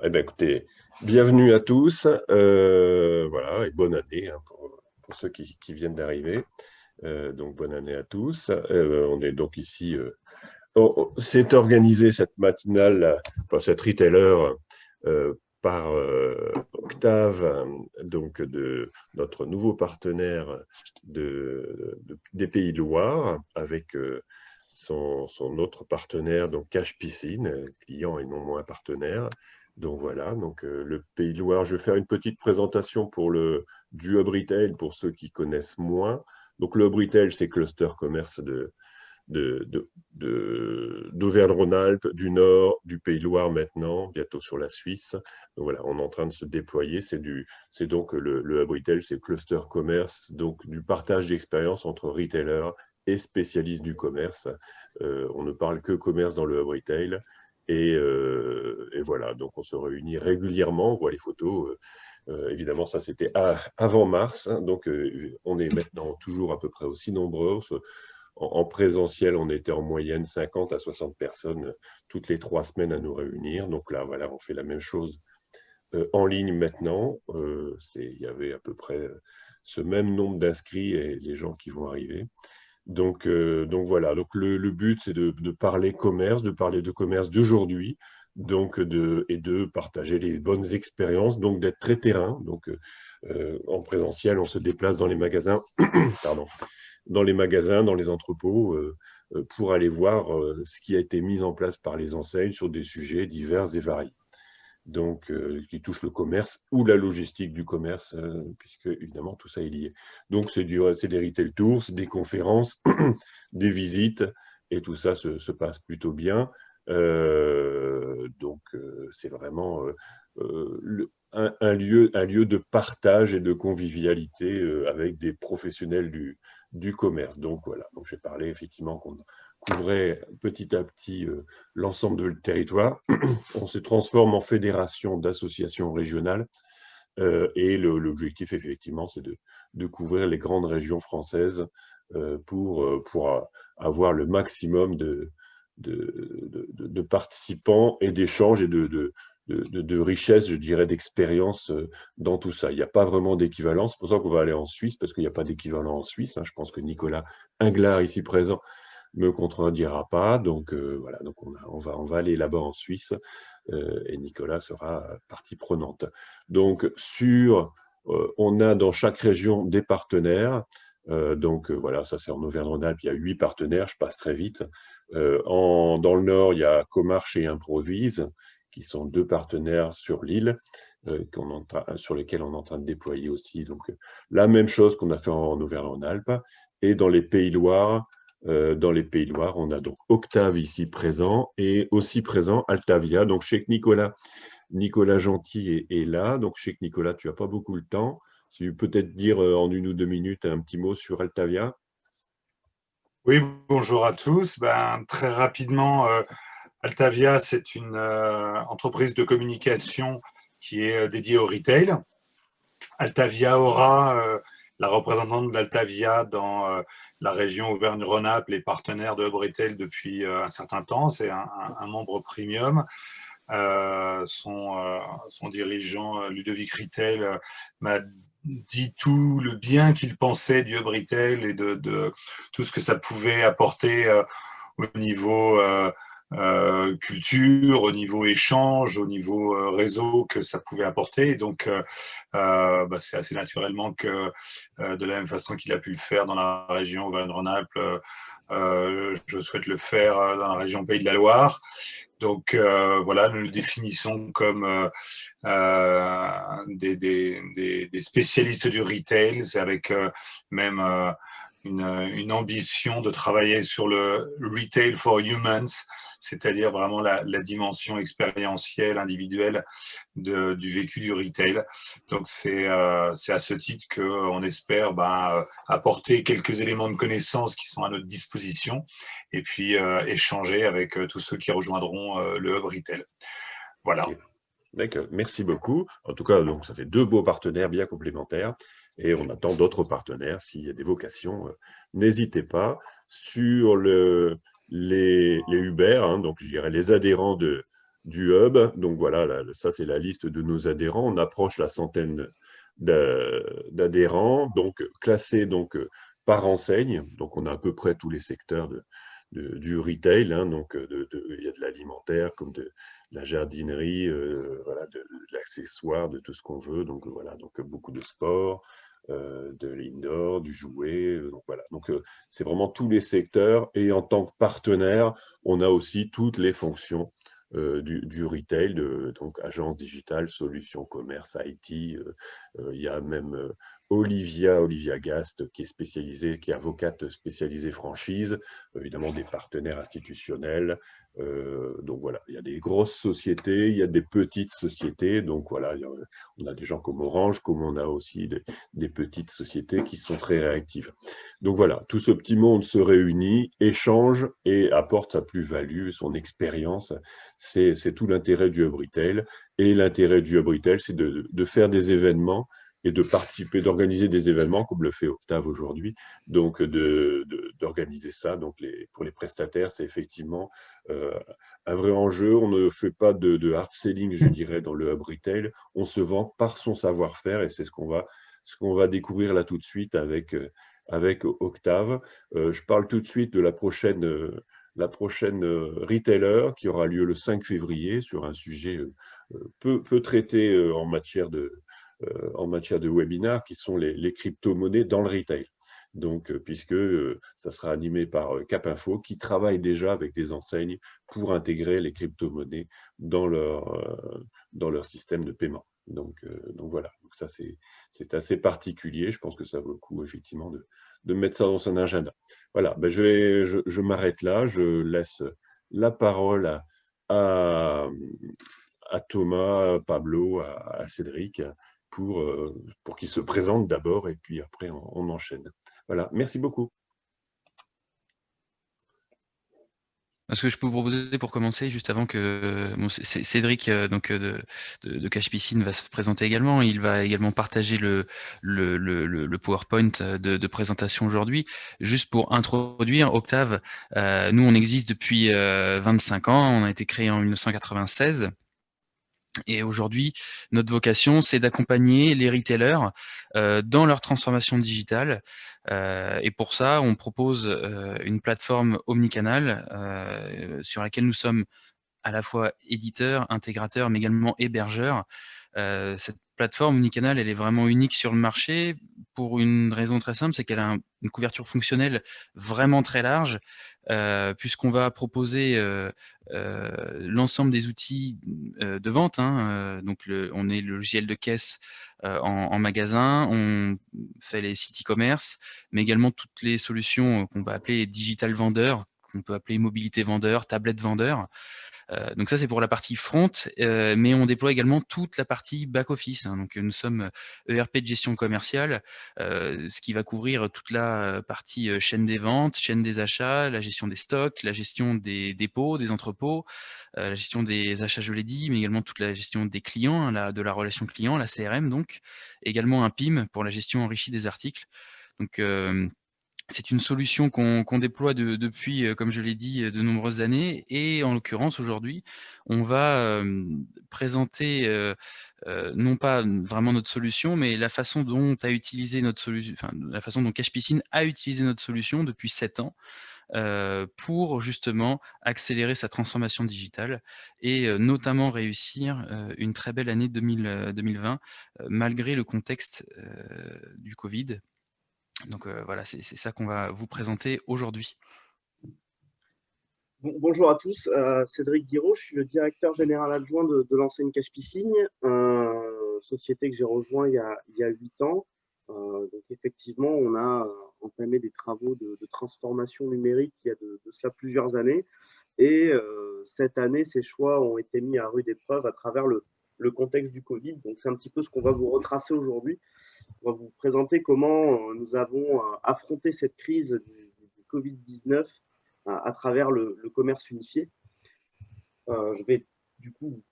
Eh bien, écoutez, bienvenue à tous, voilà, et bonne année hein, pour ceux qui viennent d'arriver. Donc, bonne année à tous. On est donc ici, c'est organisé cette matinale, enfin cette retailer, par Octave, donc de notre nouveau partenaire des Pays de Loire, avec son autre partenaire, donc Cache Piscine, client et non moins partenaire. Donc voilà, donc le Pays de Loire, je vais faire une petite présentation du Hub Retail pour ceux qui connaissent moins. Donc le Hub Retail, c'est cluster commerce d'Auvergne-Rhône-Alpes, du Nord, du Pays de Loire maintenant, bientôt sur la Suisse. Donc voilà, on est en train de se déployer. C'est donc le Hub Retail, c'est cluster commerce, donc du partage d'expérience entre retailers et spécialistes du commerce. On ne parle que commerce dans le Hub Retail. Et voilà, donc on se réunit régulièrement, on voit les photos. Évidemment, ça c'était avant mars, hein, donc on est maintenant toujours à peu près aussi nombreux. En présentiel, on était en moyenne 50 à 60 personnes toutes les 3 semaines à nous réunir. Donc là, voilà, on fait la même chose en ligne maintenant. Il y avait à peu près ce même nombre d'inscrits et les gens qui vont arriver. Donc voilà, donc le but, c'est de parler commerce, de parler de commerce d'aujourd'hui, et de partager les bonnes expériences, donc d'être très terrain. Donc en présentiel, on se déplace dans les magasins, pardon, dans les magasins, dans les entrepôts, pour aller voir ce qui a été mis en place par les enseignes sur des sujets divers et variés. Donc, qui touchent le commerce ou la logistique du commerce, puisque évidemment tout ça est lié. Donc, c'est des retail tours, c'est des conférences, des visites, et tout ça se passe plutôt bien. C'est vraiment un lieu de partage et de convivialité avec des professionnels du commerce. Donc voilà, donc j'ai parlé effectivement qu'on couvrait petit à petit l'ensemble de le territoire. On se transforme en fédération d'associations régionales et l'objectif effectivement c'est de couvrir les grandes régions françaises pour avoir le maximum de participants et d'échanges et de richesse, je dirais, d'expérience dans tout ça. Il n'y a pas vraiment d'équivalent. C'est pour ça qu'on va aller en Suisse, parce qu'il n'y a pas d'équivalent en Suisse, hein. Je pense que Nicolas Inglard, ici présent, me contredira pas. Donc voilà, donc on va aller là-bas en Suisse et Nicolas sera partie prenante. Donc on a dans chaque région des partenaires. Voilà, ça c'est en Auvergne-Rhône-Alpes, il y a 8 partenaires, je passe très vite. Dans le Nord, il y a Comarch et Improvise, qui sont 2 partenaires sur l'île, sur lesquels on est en train de déployer aussi. Donc la même chose qu'on a fait en Auvergne-Rhône-Alpes. Et dans les Pays de Loire, on a donc Octave ici présent et aussi présent Altavia. Donc, je sais que Nicolas Gentil est là. Donc, je sais que Nicolas, tu n'as pas beaucoup le temps. Si tu peux peut-être dire en 1 ou 2 minutes un petit mot sur Altavia. Oui, bonjour à tous. Très rapidement, Altavia, c'est une entreprise de communication qui est dédiée au retail. Altavia aura la représentante d'Altavia dans la région Auvergne-Rhône-Alpes, les partenaires de Hub Retail depuis un certain temps. C'est un membre premium. Son dirigeant Ludovic Retail m'a dit tout le bien qu'il pensait du Hub Retail et de tout ce que ça pouvait apporter au niveau culture, au niveau échange, au niveau réseau que ça pouvait apporter. Et donc, c'est assez naturellement que, de la même façon qu'il a pu le faire dans la région Auvergne-Rhône-Alpes, je souhaite le faire dans la région Pays de la Loire. Donc voilà, nous le définissons comme des spécialistes du retail, c'est avec même une ambition de travailler sur le retail for humans, c'est-à-dire vraiment la dimension expérientielle, individuelle du vécu du retail. Donc c'est à ce titre qu'on espère apporter quelques éléments de connaissance qui sont à notre disposition et puis échanger avec tous ceux qui rejoindront le Hub Retail. Voilà. Ok. D'accord, merci beaucoup. En tout cas, donc, ça fait 2 beaux partenaires bien complémentaires et on attend d'autres partenaires. S'il y a des vocations, n'hésitez pas. Sur les Uber, hein, donc je dirais les adhérents du hub. Donc voilà, ça c'est la liste de nos adhérents. On approche la centaine d'adhérents, donc classés donc, par enseigne. Donc on a à peu près tous les secteurs du retail. Hein, donc il y a de l'alimentaire comme de la jardinerie, voilà, de l'accessoire, de tout ce qu'on veut. Donc voilà, donc beaucoup de sport, de l'indoor, du jouet. Donc voilà, donc c'est vraiment tous les secteurs. Et en tant que partenaire, on a aussi toutes les fonctions du retail, donc agence digitale, solutions commerce, IT. Il y a même Olivia Gast qui est spécialisée, qui est avocate spécialisée franchise, évidemment des partenaires institutionnels. Donc voilà, il y a des grosses sociétés, il y a des petites sociétés. Donc voilà, on a des gens comme Orange, comme on a aussi des petites sociétés qui sont très réactives. Donc voilà, tout ce petit monde se réunit, échange et apporte sa plus-value, son expérience. C'est tout l'intérêt du Hub Retail. Et l'intérêt du Hub Retail, c'est de faire des événements et de participer, d'organiser des événements comme le fait Octave aujourd'hui. Donc d'organiser ça. Donc pour les prestataires, c'est effectivement un vrai enjeu. On ne fait pas de hard selling, je dirais, dans le Hub Retail. On se vend par son savoir-faire et c'est ce qu'on va découvrir là tout de suite avec Octave. Je parle tout de suite de la prochaine retailer qui aura lieu le 5 février sur un sujet peu traité en matière de webinar, qui sont les crypto-monnaies dans le retail. Donc, puisque ça sera animé par Cap Info, qui travaille déjà avec des enseignes pour intégrer les crypto-monnaies dans leur système de paiement. Donc voilà, donc ça c'est assez particulier. Je pense que ça vaut le coup effectivement de mettre ça dans son agenda. Voilà, ben je m'arrête là, je laisse la parole à, à Thomas, à Pablo, à Cédric pour qu'ils se présentent d'abord et puis après on enchaîne. Voilà, merci beaucoup. Ce que je peux vous proposer pour commencer, juste avant que bon, Cédric donc de Cache Piscine va se présenter également. Il va également partager le PowerPoint de présentation aujourd'hui. Juste pour introduire Octave, nous on existe depuis 25 ans. On a été créé en 1996. Et aujourd'hui, notre vocation, c'est d'accompagner les retailers dans leur transformation digitale. Et pour ça, on propose une plateforme omnicanal sur laquelle nous sommes à la fois éditeur, intégrateur, mais également hébergeur. Cette plateforme omnicanal, elle est vraiment unique sur le marché pour une raison très simple, c'est qu'elle a une couverture fonctionnelle vraiment très large, puisqu'on va proposer l'ensemble des outils de vente. Hein, donc on est le logiciel de caisse en magasin, on fait les sites e-commerce, mais également toutes les solutions qu'on va appeler digital vendeur, qu'on peut appeler mobilité vendeur, tablette vendeur. Donc ça, c'est pour la partie front, mais on déploie également toute la partie back-office. Hein. Donc nous sommes ERP de gestion commerciale, ce qui va couvrir toute la partie chaîne des ventes, chaîne des achats, la gestion des stocks, la gestion des dépôts, des entrepôts, la gestion des achats, je l'ai dit, mais également toute la gestion des clients, hein, de la relation client, la CRM donc, également un PIM pour la gestion enrichie des articles. Donc c'est une solution qu'on déploie depuis, comme je l'ai dit, de nombreuses années et en l'occurrence aujourd'hui, on va, présenter, non pas vraiment notre solution, mais la façon dont a utilisé notre solution, enfin la façon dont Cache Piscine a utilisé notre solution depuis 7 ans, pour justement accélérer sa transformation digitale et notamment réussir, une très belle année 2020, malgré le contexte, du covid. Donc voilà, c'est ça qu'on va vous présenter aujourd'hui. Bonjour à tous, Cédric Guiraud, je suis le directeur général adjoint de l'enseigne Cache Piscine, société que j'ai rejoint il y a 8 ans. Donc effectivement, on a entamé des travaux de transformation numérique il y a de cela plusieurs années. Et cette année, ces choix ont été mis à rude épreuve à travers le contexte du Covid. Donc c'est un petit peu ce qu'on va vous retracer aujourd'hui. On va vous présenter comment nous avons affronté cette crise du Covid-19 à travers le commerce unifié. Je vais du coup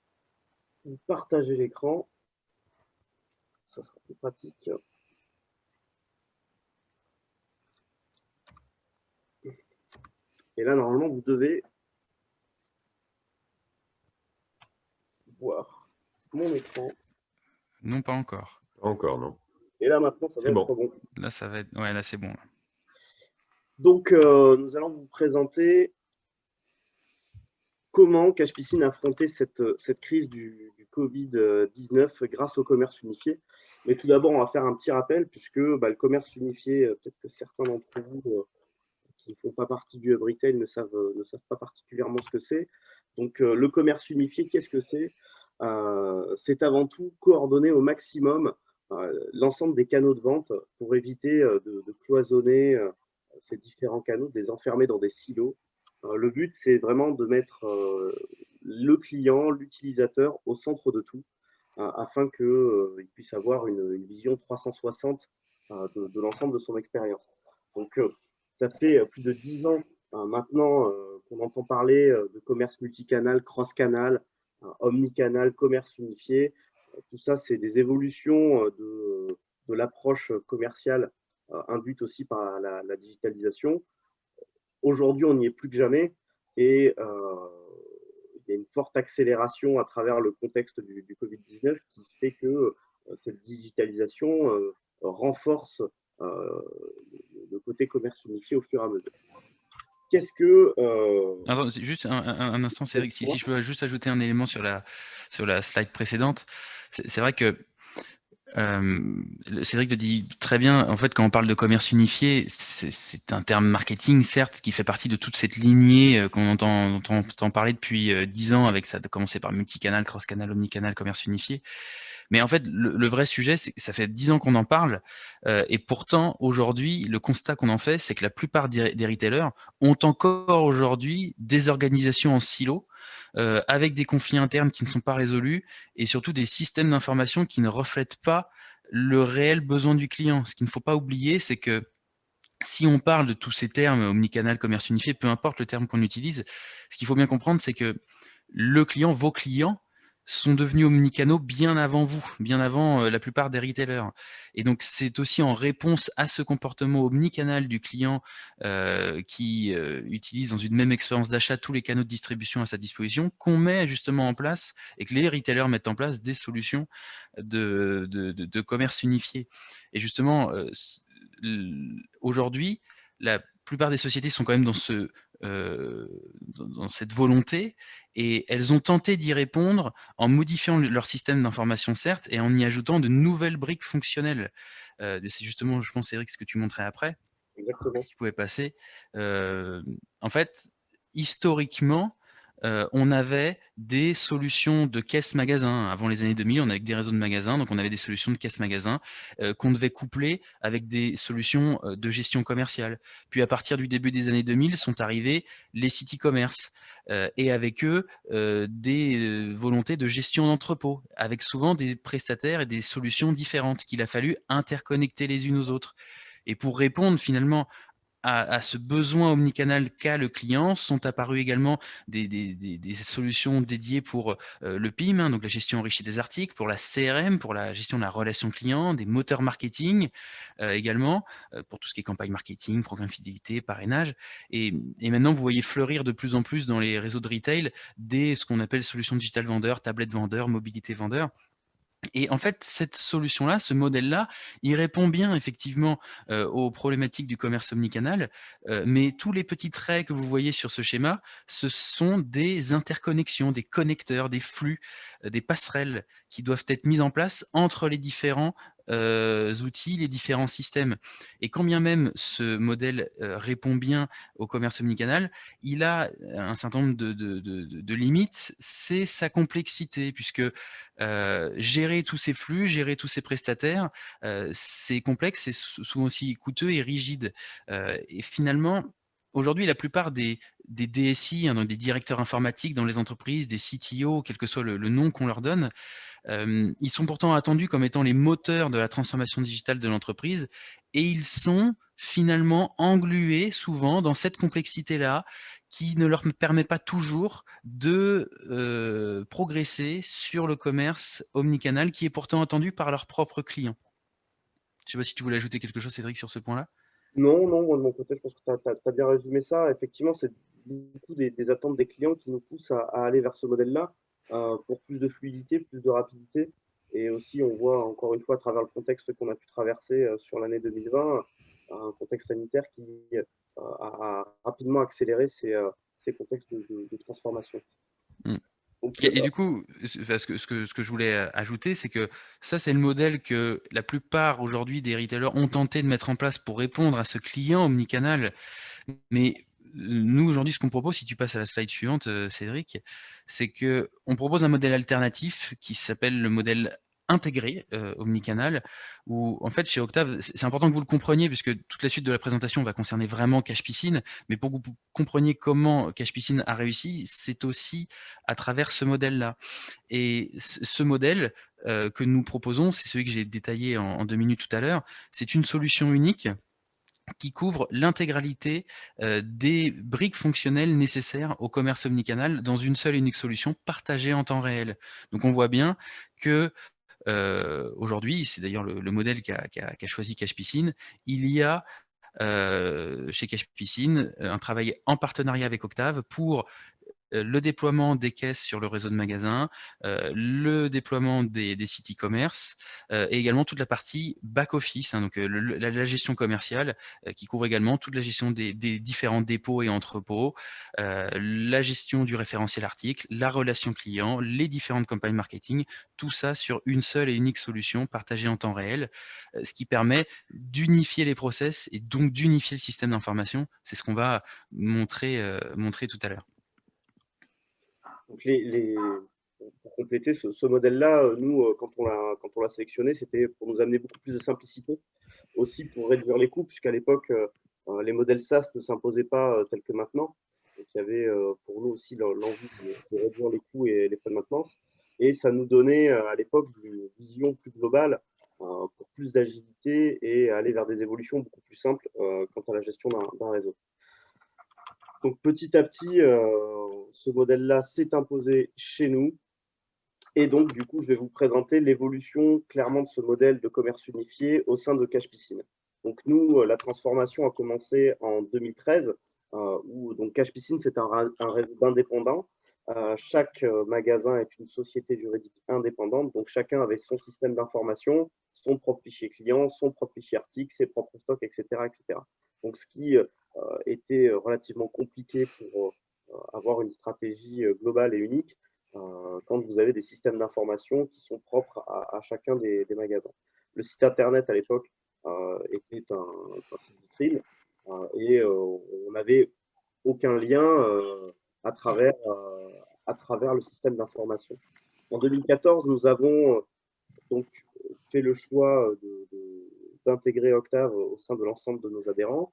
vous partager l'écran. Ça sera plus pratique. Et là, normalement, vous devez voir mon écran. Non, pas encore. Encore, non. Et là, maintenant, ça C'est va être bon. bon. Là, ça va être... Ouais, là, c'est bon. Là. Donc, nous allons vous présenter comment Cashpiscine a affronté cette crise du Covid-19 grâce au commerce unifié. Mais tout d'abord, on va faire un petit rappel, puisque le commerce unifié, peut-être que certains d'entre vous qui ne font pas partie du Hub Retail ne savent pas particulièrement ce que c'est. Donc, le commerce unifié, qu'est-ce que c'est? C'est avant tout coordonner au maximum l'ensemble des canaux de vente pour éviter de cloisonner ces différents canaux, de les enfermer dans des silos. Le but, c'est vraiment de mettre le client, l'utilisateur au centre de tout, afin qu'il puisse avoir une vision 360 de l'ensemble de son expérience. Donc, ça fait plus de 10 ans maintenant qu'on entend parler de commerce multicanal, cross-canal, omnicanal, commerce unifié. Tout ça, c'est des évolutions de l'approche commerciale induite aussi par la digitalisation. Aujourd'hui, on n'y est plus que jamais et il y a une forte accélération à travers le contexte du Covid-19 qui fait que cette digitalisation renforce le côté commerce unifié au fur et à mesure. Qu'est-ce que... Attends, juste un instant, Cédric, si je peux juste ajouter un élément sur la slide précédente. C'est vrai que Cédric le dit très bien, en fait, quand on parle de commerce unifié, c'est un terme marketing, certes, qui fait partie de toute cette lignée qu'on entend parler depuis 10 ans, avec ça, de commencer par multicanal, cross-canal, omnicanal, commerce unifié. Mais en fait, le vrai sujet, c'est que ça fait 10 ans qu'on en parle, et pourtant, aujourd'hui, le constat qu'on en fait, c'est que la plupart des retailers ont encore aujourd'hui des organisations en silo, avec des conflits internes qui ne sont pas résolus, et surtout des systèmes d'information qui ne reflètent pas le réel besoin du client. Ce qu'il ne faut pas oublier, c'est que si on parle de tous ces termes, omnicanal, commerce unifié, peu importe le terme qu'on utilise, ce qu'il faut bien comprendre, c'est que le client, vos clients, sont devenus omnicanaux bien avant vous, bien avant la plupart des retailers. Et donc, c'est aussi en réponse à ce comportement omnicanal du client qui utilise dans une même expérience d'achat tous les canaux de distribution à sa disposition qu'on met justement en place et que les retailers mettent en place des solutions de commerce unifié. Et justement, aujourd'hui, la plupart des sociétés sont quand même dans cette volonté, et elles ont tenté d'y répondre en modifiant leur système d'information, certes, et en y ajoutant de nouvelles briques fonctionnelles. C'est justement, je pense, Eric, ce que tu montrais après. Exactement. Si tu pouvais passer. En fait, historiquement, on avait des solutions de caisse-magasin. Avant les années 2000, on avait des réseaux de magasins, donc on avait des solutions de caisse-magasin qu'on devait coupler avec des solutions de gestion commerciale. Puis à partir du début des années 2000, sont arrivés les sites e-commerce et avec eux des volontés de gestion d'entrepôt, avec souvent des prestataires et des solutions différentes qu'il a fallu interconnecter les unes aux autres. Et pour répondre finalement à ce besoin omnicanal qu'a le client, sont apparues également des solutions dédiées pour le PIM, hein, donc la gestion enrichie des articles, pour la CRM, pour la gestion de la relation client, des moteurs marketing également, pour tout ce qui est campagne marketing, programme fidélité, parrainage. Et maintenant, vous voyez fleurir de plus en plus dans les réseaux de retail ce qu'on appelle solutions digital vendeurs, tablettes vendeurs, mobilité vendeurs. Et en fait, cette solution-là, ce modèle-là, il répond bien effectivement aux problématiques du commerce omnicanal, mais tous les petits traits que vous voyez sur ce schéma, ce sont des interconnexions, des connecteurs, des flux, des passerelles qui doivent être mises en place entre les différents outils, les différents systèmes. Et quand bien même ce modèle répond bien au commerce omnicanal, il a un certain nombre de limites, c'est sa complexité, puisque gérer tous ces flux, gérer tous ces prestataires, c'est complexe, c'est souvent aussi coûteux et rigide. Et finalement, aujourd'hui, la plupart des DSI, hein, donc des directeurs informatiques dans les entreprises, des CTO, quel que soit le nom qu'on leur donne, ils sont pourtant attendus comme étant les moteurs de la transformation digitale de l'entreprise, et ils sont finalement englués souvent dans cette complexité-là qui ne leur permet pas toujours de progresser sur le commerce omnicanal qui est pourtant attendu par leurs propres clients. Je ne sais pas si tu voulais ajouter quelque chose, Cédric, sur ce point-là. Non, moi de mon côté, je pense que tu as bien résumé ça. Effectivement, c'est beaucoup des attentes des clients qui nous poussent à aller vers ce modèle-là. pour plus de fluidité, plus de rapidité. Et aussi, on voit encore une fois à travers le contexte qu'on a pu traverser sur l'année 2020, un contexte sanitaire qui a rapidement accéléré ces contextes de transformation. Mm. Donc, Et du coup, ce que je voulais ajouter, c'est que ça, c'est le modèle que la plupart aujourd'hui des retailers ont tenté de mettre en place pour répondre à ce client omnicanal. Mais nous, aujourd'hui, ce qu'on propose, si tu passes à la slide suivante, Cédric, c'est qu'on propose un modèle alternatif qui s'appelle le modèle intégré omnicanal, où en fait chez Octave, c'est important que vous le compreniez puisque toute la suite de la présentation va concerner vraiment Cache Piscine, mais pour que vous compreniez comment Cache Piscine a réussi, c'est aussi à travers ce modèle-là. Et ce modèle que nous proposons, c'est celui que j'ai détaillé en 2 minutes tout à l'heure, c'est une solution unique qui couvre l'intégralité des briques fonctionnelles nécessaires au commerce omnicanal dans une seule et unique solution partagée en temps réel. Donc on voit bien que aujourd'hui, c'est d'ailleurs le modèle qu'a choisi Cache Piscine, il y a chez Cache Piscine un travail en partenariat avec Octave pour le déploiement des caisses sur le réseau de magasins, le déploiement des sites e-commerce et également toute la partie back-office, hein, donc la gestion commerciale qui couvre également toute la gestion des différents dépôts et entrepôts, la gestion du référentiel article, la relation client, les différentes campagnes marketing, tout ça sur une seule et unique solution partagée en temps réel, ce qui permet d'unifier les process et donc d'unifier le système d'information. C'est ce qu'on va montrer tout à l'heure. Donc pour compléter ce modèle-là, nous, quand on l'a sélectionné, c'était pour nous amener beaucoup plus de simplicité, aussi pour réduire les coûts, puisqu'à l'époque, les modèles SaaS ne s'imposaient pas tels que maintenant. Donc, il y avait pour nous aussi l'envie de réduire les coûts et les frais de maintenance. Et ça nous donnait à l'époque une vision plus globale pour plus d'agilité et aller vers des évolutions beaucoup plus simples quant à la gestion d'un réseau. Donc petit à petit, ce modèle-là s'est imposé chez nous. Et donc, du coup, je vais vous présenter l'évolution clairement de ce modèle de commerce unifié au sein de Cache Piscine. Donc nous, la transformation a commencé en 2013, où donc Cache Piscine, c'est un réseau d'indépendants. Chaque magasin est une société juridique indépendante, donc chacun avait son système d'information, son propre fichier client, son propre fichier article, ses propres stocks, etc. etc. Donc ce qui était relativement compliqué pour avoir une stratégie globale et unique quand vous avez des systèmes d'information qui sont propres à chacun des magasins. Le site internet à l'époque était un site vitrine et on n'avait aucun lien à travers le système d'information. En 2014, nous avons donc fait le choix d'intégrer Octave au sein de l'ensemble de nos adhérents.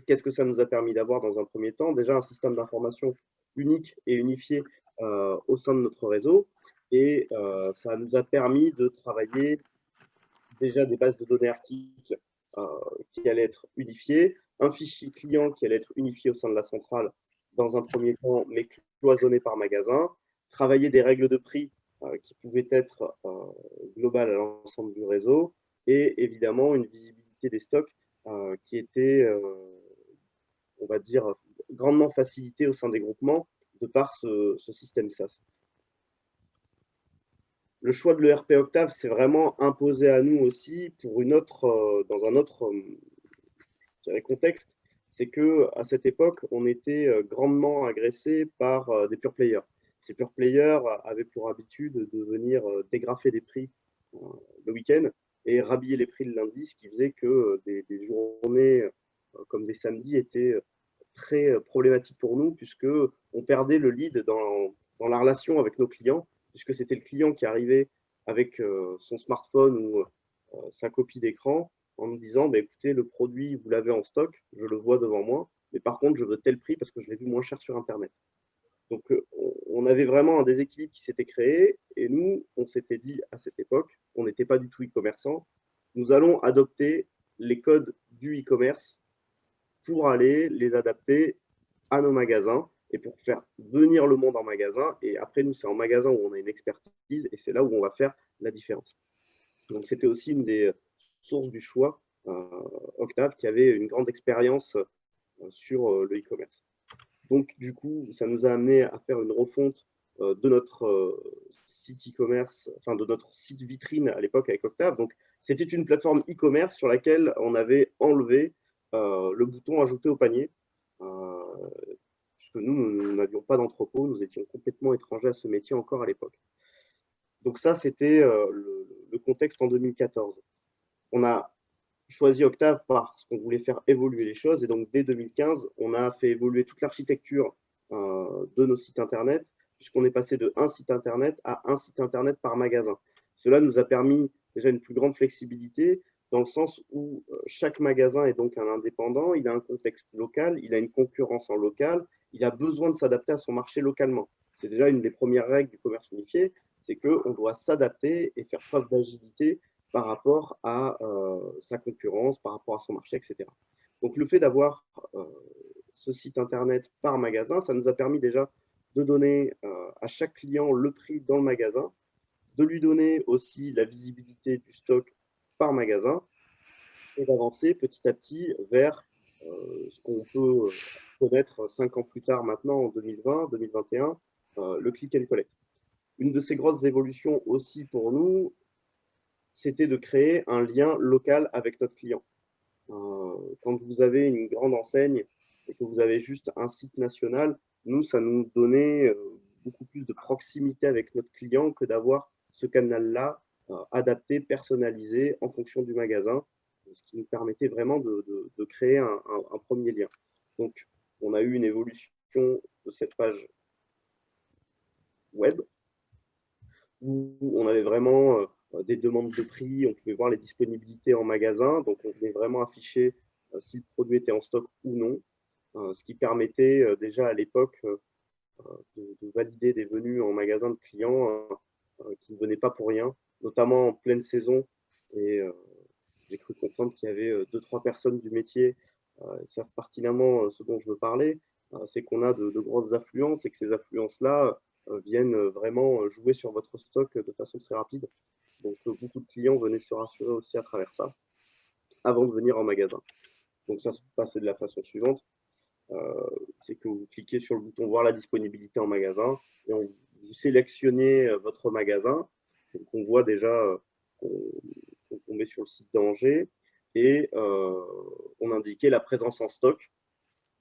Qu'est-ce que ça nous a permis d'avoir dans un premier temps? Déjà un système d'information unique et unifié au sein de notre réseau. Et ça nous a permis de travailler déjà des bases de données articles qui allaient être unifiées, un fichier client qui allait être unifié au sein de la centrale dans un premier temps, mais cloisonné par magasin, travailler des règles de prix qui pouvaient être globales à l'ensemble du réseau, et évidemment une visibilité des stocks qui était, on va dire, grandement facilitée au sein des groupements de par ce système SaaS. Le choix de l'ERP Octave s'est vraiment imposé à nous aussi pour dans un autre contexte. C'est qu'à cette époque, on était grandement agressé par des pure players. Ces pure players avaient pour habitude de venir dégrafer des prix le week-end et rhabiller les prix le lundi, ce qui faisait que des journées comme des samedis étaient très problématiques pour nous, puisqu'on perdait le lead dans la relation avec nos clients, puisque c'était le client qui arrivait avec son smartphone ou sa copie d'écran en nous disant bah, écoutez, le produit, vous l'avez en stock, je le vois devant moi, mais par contre, je veux tel prix parce que je l'ai vu moins cher sur Internet. Donc, on avait vraiment un déséquilibre qui s'était créé et nous, on s'était dit à cette époque, on n'était pas du tout e-commerçant, nous allons adopter les codes du e-commerce pour aller les adapter à nos magasins et pour faire venir le monde en magasin. Et après, nous, c'est en magasin où on a une expertise et c'est là où on va faire la différence. Donc, c'était aussi une des sources du choix, Octave, qui avait une grande expérience sur le e-commerce. Donc, du coup, ça nous a amené à faire une refonte de notre site e-commerce, enfin de notre site vitrine à l'époque avec Octave. Donc, c'était une plateforme e-commerce sur laquelle on avait enlevé le bouton ajouter au panier. Puisque nous n'avions pas d'entrepôt, nous étions complètement étrangers à ce métier encore à l'époque. Donc ça, c'était le contexte en 2014. On a choisi Octave parce qu'on voulait faire évoluer les choses. Et donc, dès 2015, on a fait évoluer toute l'architecture de nos sites Internet, puisqu'on est passé de un site Internet à un site Internet par magasin. Cela nous a permis déjà une plus grande flexibilité, dans le sens où chaque magasin est donc un indépendant, il a un contexte local, il a une concurrence en local, il a besoin de s'adapter à son marché localement. C'est déjà une des premières règles du commerce unifié, c'est qu'on doit s'adapter et faire preuve d'agilité par rapport à sa concurrence, par rapport à son marché, etc. Donc le fait d'avoir ce site Internet par magasin, ça nous a permis déjà de donner à chaque client le prix dans le magasin, de lui donner aussi la visibilité du stock par magasin et d'avancer petit à petit vers ce qu'on peut connaître 5 ans plus tard maintenant, en 2020, 2021, le click and collect. Une de ces grosses évolutions aussi pour nous, c'était de créer un lien local avec notre client. Quand vous avez une grande enseigne et que vous avez juste un site national, nous, ça nous donnait beaucoup plus de proximité avec notre client que d'avoir ce canal-là adapté, personnalisé en fonction du magasin, ce qui nous permettait vraiment de créer un premier lien. Donc, on a eu une évolution de cette page web où on avait vraiment des demandes de prix, on pouvait voir les disponibilités en magasin, donc on venait vraiment afficher si le produit était en stock ou non, ce qui permettait déjà à l'époque de valider des venues en magasin de clients qui ne venaient pas pour rien, notamment en pleine saison. Et j'ai cru comprendre qu'il y avait 2-3 personnes du métier qui savent pertinemment ce dont je veux parler, c'est qu'on a de grosses affluences et que ces affluences-là viennent vraiment jouer sur votre stock de façon très rapide. Donc, beaucoup de clients venaient se rassurer aussi à travers ça avant de venir en magasin. Donc, ça se passait de la façon suivante. C'est que vous cliquez sur le bouton voir la disponibilité en magasin et vous sélectionnez votre magasin. Donc, on voit déjà qu'on met sur le site d'Angers et on indiquait la présence en stock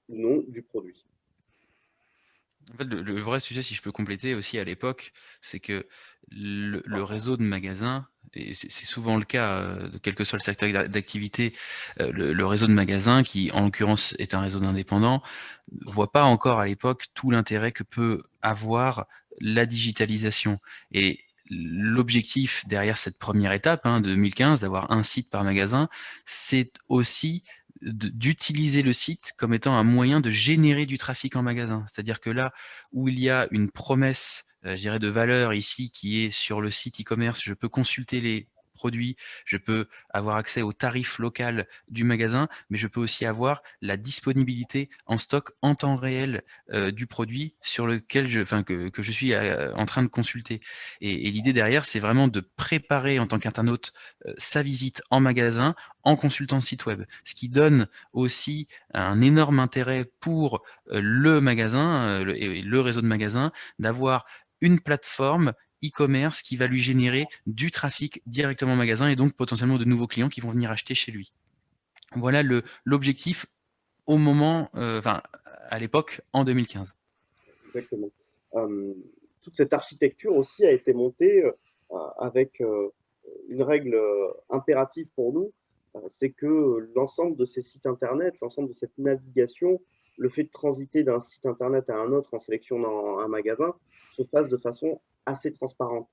ou non du produit. En fait, le vrai sujet, si je peux compléter aussi à l'époque, c'est que le réseau de magasins, et c'est souvent le cas de quel que soit le secteur d'activité, le réseau de magasins, qui en l'occurrence est un réseau d'indépendants, ne voit pas encore à l'époque tout l'intérêt que peut avoir la digitalisation. Et l'objectif derrière cette première étape, de 2015, d'avoir un site par magasin, c'est aussi d'utiliser le site comme étant un moyen de générer du trafic en magasin. C'est-à-dire que là où il y a une promesse, je dirais, de valeur ici qui est sur le site e-commerce, je peux consulter les produits, je peux avoir accès au tarif local du magasin, mais je peux aussi avoir la disponibilité en stock en temps réel du produit sur lequel que je suis en train de consulter. Et l'idée derrière, c'est vraiment de préparer en tant qu'internaute sa visite en magasin en consultant le site web, ce qui donne aussi un énorme intérêt pour le magasin et le réseau de magasins d'avoir une plateforme e-commerce qui va lui générer du trafic directement au magasin et donc potentiellement de nouveaux clients qui vont venir acheter chez lui. Voilà l'objectif au moment, à l'époque, en 2015. Exactement. Toute cette architecture aussi a été montée avec une règle impérative pour nous, c'est que l'ensemble de ces sites Internet, l'ensemble de cette navigation, le fait de transiter d'un site Internet à un autre en sélectionnant un magasin, se fasse de façon assez transparente.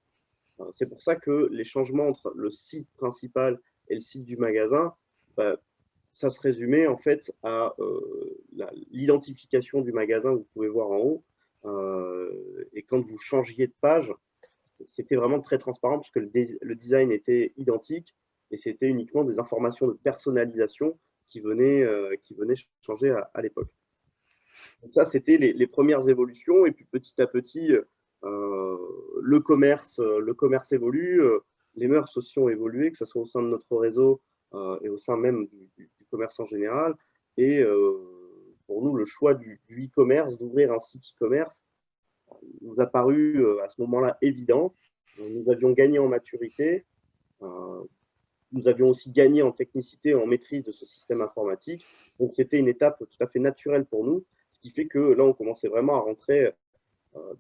C'est pour ça que les changements entre le site principal et le site du magasin, ça se résumait en fait à l'identification du magasin que vous pouvez voir en haut. Et quand vous changiez de page, c'était vraiment très transparent puisque le design était identique et c'était uniquement des informations de personnalisation qui venaient changer à l'époque. Donc ça, c'était les premières évolutions. Et puis petit à petit, le commerce évolue, les mœurs aussi ont évolué, que ce soit au sein de notre réseau et au sein même du commerce en général. Et pour nous, le choix du e-commerce, d'ouvrir un site e-commerce, nous a paru à ce moment-là évident. Nous avions gagné en maturité, nous avions aussi gagné en technicité et en maîtrise de ce système informatique. Donc, c'était une étape tout à fait naturelle pour nous, ce qui fait que là, on commençait vraiment à rentrer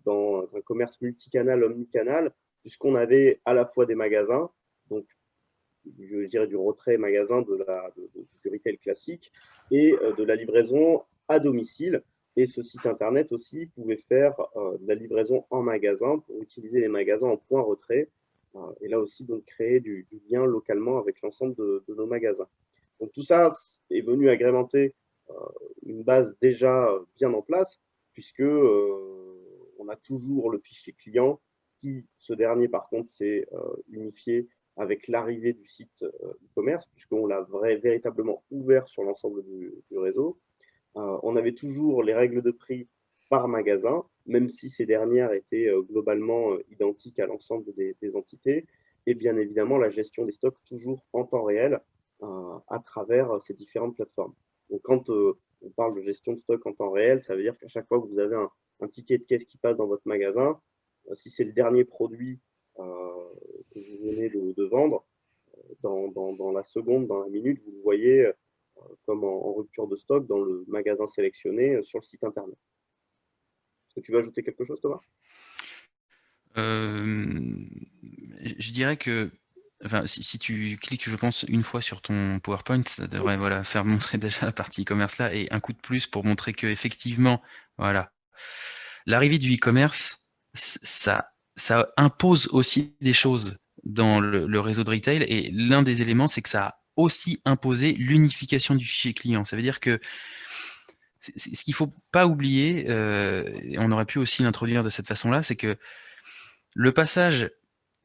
dans un commerce multicanal, omnicanal, puisqu'on avait à la fois des magasins, donc je dirais du retrait magasin du retail classique, et de la livraison à domicile. Et ce site internet aussi pouvait faire de la livraison en magasin pour utiliser les magasins en point retrait. Et là aussi, donc, créer du lien localement avec l'ensemble de nos magasins. Donc tout ça est venu agrémenter une base déjà bien en place, puisque on a toujours le fichier client, qui, ce dernier par contre, s'est unifié avec l'arrivée du site e-commerce, puisqu'on l'a véritablement ouvert sur l'ensemble du réseau. On avait toujours les règles de prix par magasin, même si ces dernières étaient globalement identiques à l'ensemble des entités, et bien évidemment la gestion des stocks toujours en temps réel à travers ces différentes plateformes. Donc quand on parle de gestion de stock en temps réel, ça veut dire qu'à chaque fois que vous avez un ticket de caisse qui passe dans votre magasin, si c'est le dernier produit que vous venez de vendre, dans la seconde, dans la minute, vous le voyez comme en rupture de stock dans le magasin sélectionné sur le site internet. Est-ce que tu veux ajouter quelque chose, Thomas? Je dirais que, enfin, si tu cliques, je pense, une fois sur ton PowerPoint, ça devrait voilà, faire montrer déjà la partie e-commerce là, et un coup de plus pour montrer que effectivement, voilà, l'arrivée du e-commerce, ça impose aussi des choses dans le réseau de retail, et l'un des éléments, c'est que ça a aussi imposé l'unification du fichier client. Ça veut dire que ce qu'il ne faut pas oublier, et on aurait pu aussi l'introduire de cette façon-là, c'est que le passage